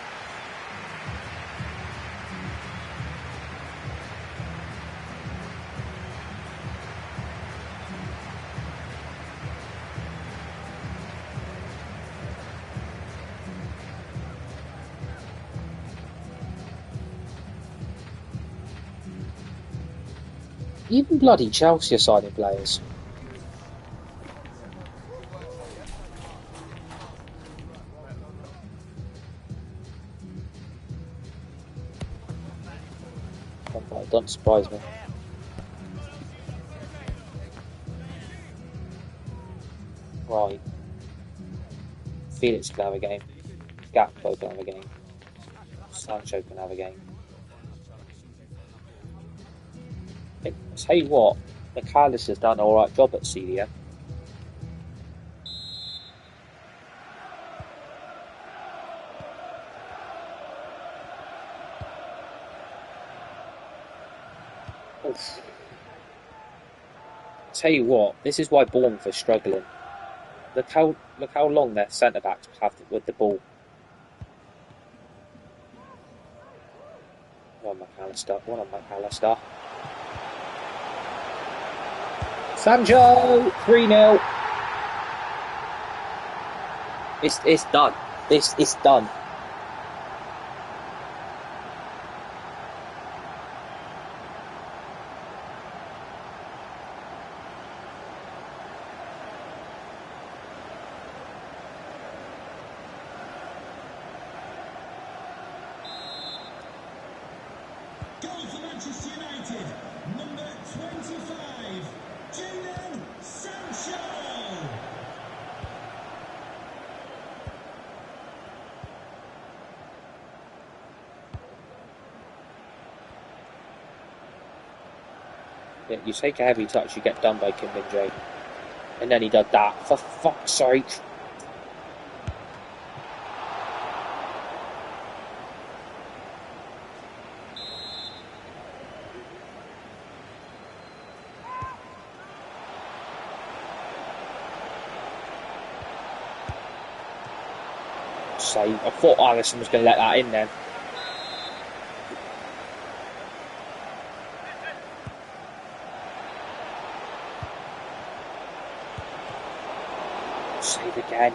Even bloody Chelsea are signing players. Don't surprise me. Right. Felix can have a game. Gakpo can have a game. Sancho can have a game. I'll tell you what, McAllister's done an alright job at CDM. Oof. Tell you what, this is why Bournemouth are struggling. Look how long their centre backs have with the ball. One McAllister. Sancho, 3-0. It's done. It's done. You take a heavy touch, you get done by Kim Min-jae. And then he did that. For fuck's sake. Save. I thought Alisson was going to let that in then. Save again.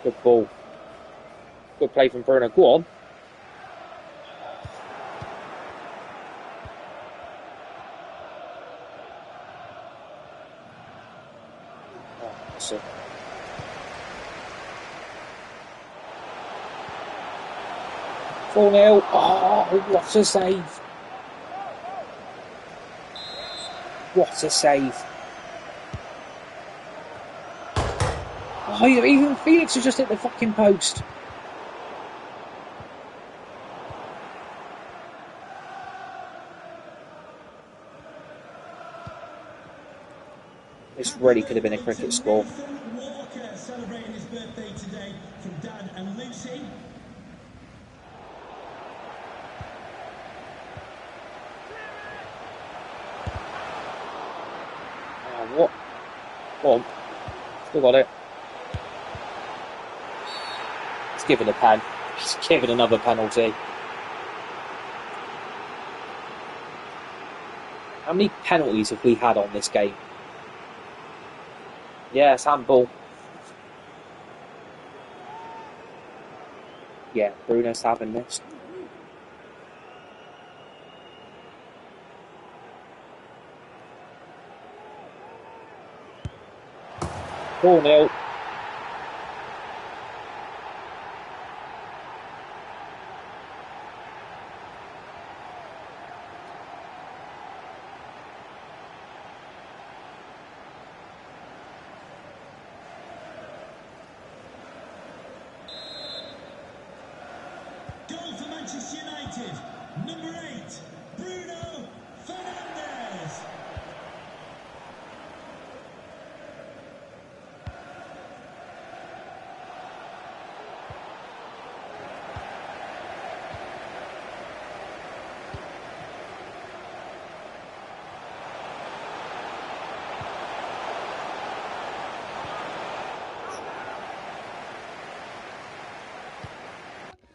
Good ball. Good play from Bruno. Go on. Oh, that's it. Four 0. Oh, what a save! What a save! Oh, even Felix has just hit the fucking post. This really could have been a cricket score. Walker celebrating his birthday today from Dad and Lucy. What? Go on. Still got it. It's given a pen. It's given another penalty. How many penalties have we had on this game? Yes, handball. Yeah, Bruno's having this. 4-0. Goal for Manchester United. Number 8, Bruno Fernandes.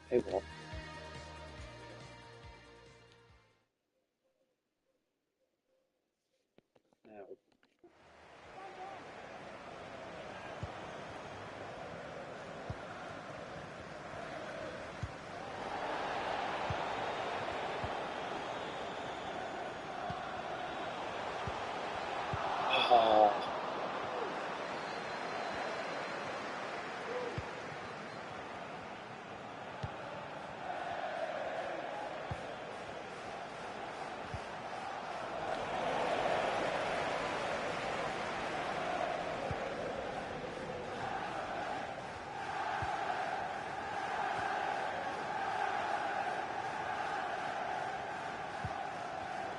Hey, what? Now. Oh.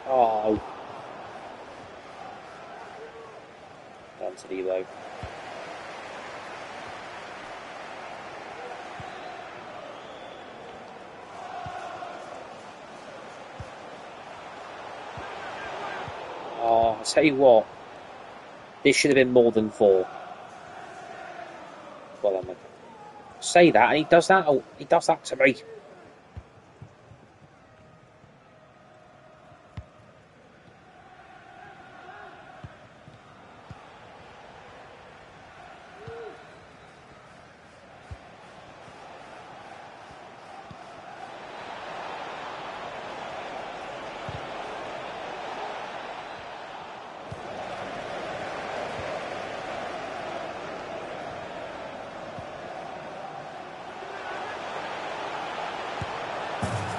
Oh. Density though. Oh, I tell you what. This should have been more than 4. Well, I'm gonna say that, and he does that. Oh, he does that to me.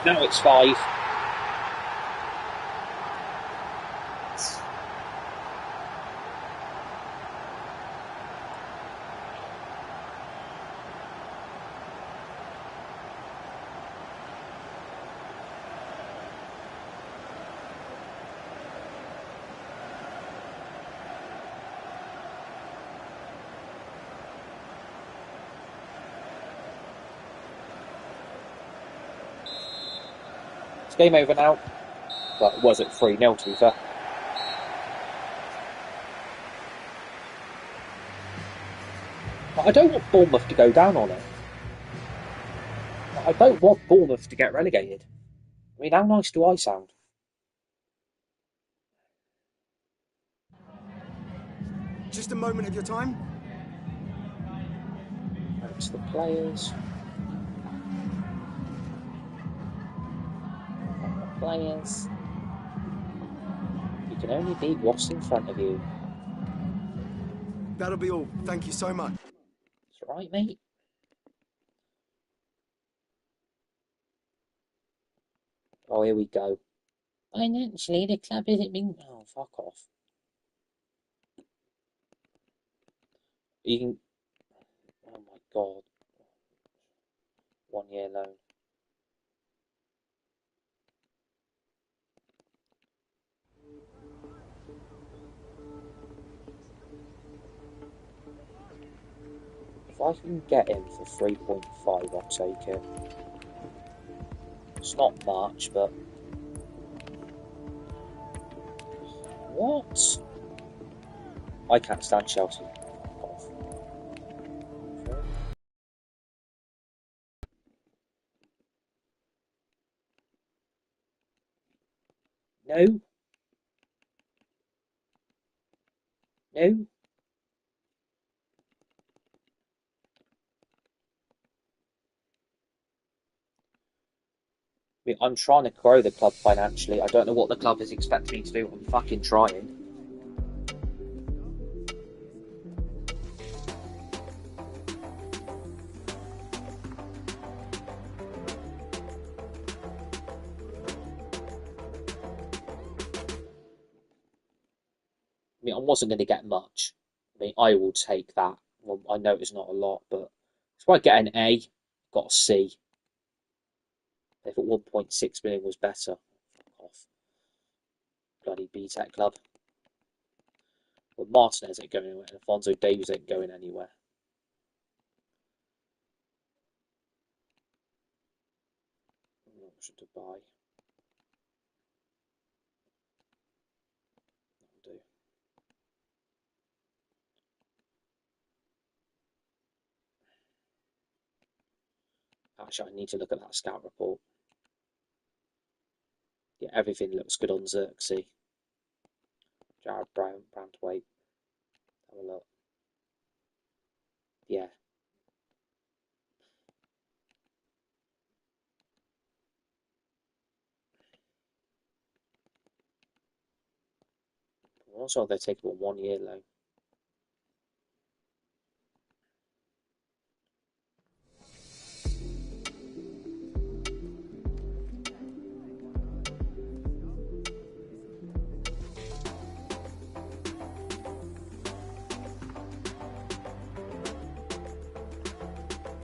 Now it's 5. It's game over now. Well, it was at 3-0 to be fair. But I don't want Bournemouth to go down on it. I don't want Bournemouth to get relegated. I mean, how nice do I sound? Just a moment of your time. It's the players. Players. You can only beat what's in front of you. That'll be all. Thank you so much. It's alright, mate. Oh, here we go. Financially, the club isn't being... Oh, fuck off. You can... Oh my god. 1 year loan. If I can get him for 3.5, I'll take it. It's not much, but... What? I can't stand Chelsea. Fuck off. No. No. I mean, I'm trying to grow the club financially. I don't know what the club is expecting me to do. I'm fucking trying. mean, I wasn't going to get much. I mean, I will take that. Well, I know it's not a lot, but if I get an A, got a C. If at 1.6 million was better, fuck off. Bloody BTEC club. Well, Martinez ain't going anywhere. Alphonso Davies ain't going anywhere. What should I buy? That'll do. Actually, I need to look at that scout report. Yeah, everything looks good on Xerxes. Jared Brown, Brandweight. Have a look. Yeah. Also, they're taking a 1 year loan.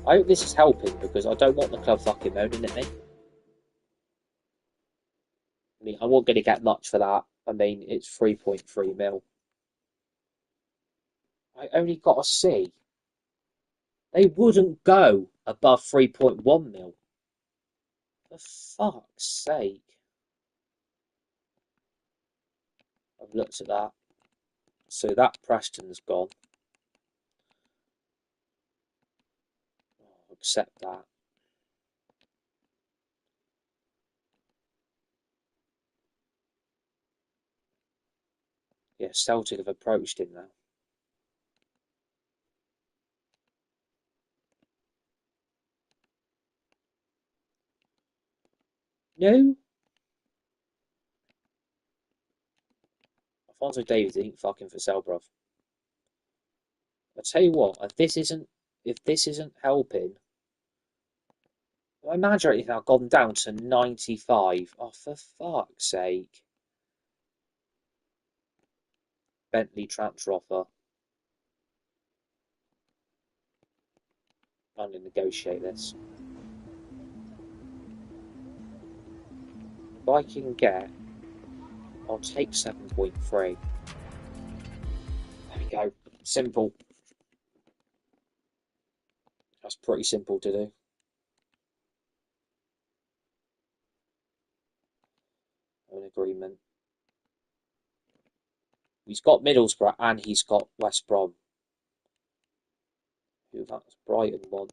I hope this is helping because I don't want the club fucking moaning at me. I mean, I wasn't going to get much for that. I mean, it's 3.3 mil. I only got a C. They wouldn't go above 3.1 mil. For fuck's sake. I've looked at that. So that Preston's gone. I'll accept that. Yeah, Celtic have approached him now. No. Alphonso Davies ain't fucking for sale, bruv. I tell you what, if this isn't helping, my manager rating now gone down to 95. Oh, for fuck's sake. Bentley transfer offer. I'm going to negotiate this. If I can get, I'll take 7.3. There we go. Simple. That's pretty simple to do. An agreement. He's got Middlesbrough and he's got West Brom. Who that's Brighton one.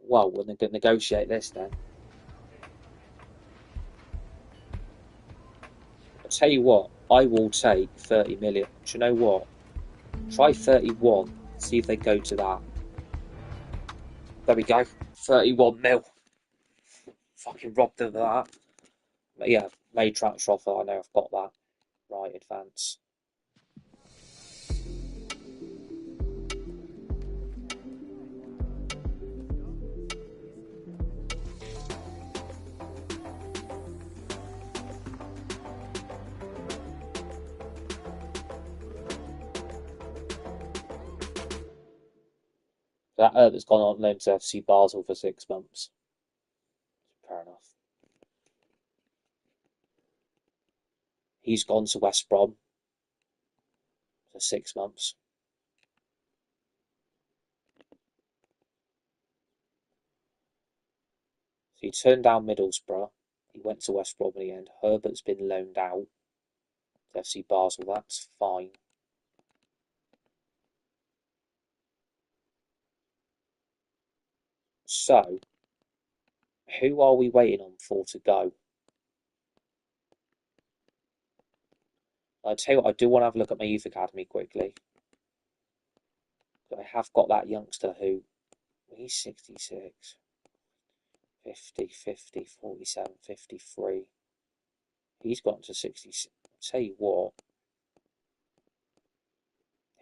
Well, we're going to negotiate this then. I'll tell you what, I will take 30 million. Do you know what? Try 31. See if they go to that. There we go. 31 mil. Fucking robbed them of that. But yeah, made transfer offer. I know I've got that. Right, advance. That Herbert's gone on loan to FC Basel for 6 months. Fair enough. He's gone to West Brom for 6 months. So he turned down Middlesbrough. He went to West Brom in the end. Herbert's been loaned out to FC Basel. That's fine. So, who are we waiting on for to go? I'll tell you what, I do want to have a look at my youth academy quickly. I have got that youngster who, he's 66, 50, 50, 47, 53. He's gotten to 60. I'll tell you what,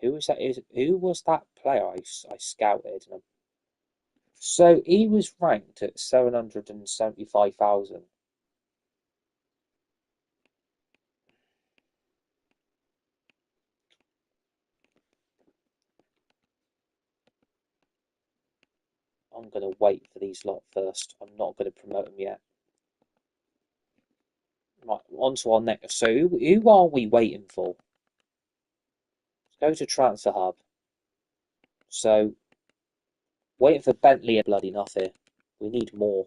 who was that player I scouted? So he was ranked at 775,000. I'm going to wait for these lot first. I'm not going to promote them yet. Right, on to our next. So, who are we waiting for? Let's go to Transfer Hub. So, waiting for Bentley and bloody nothing. We need more.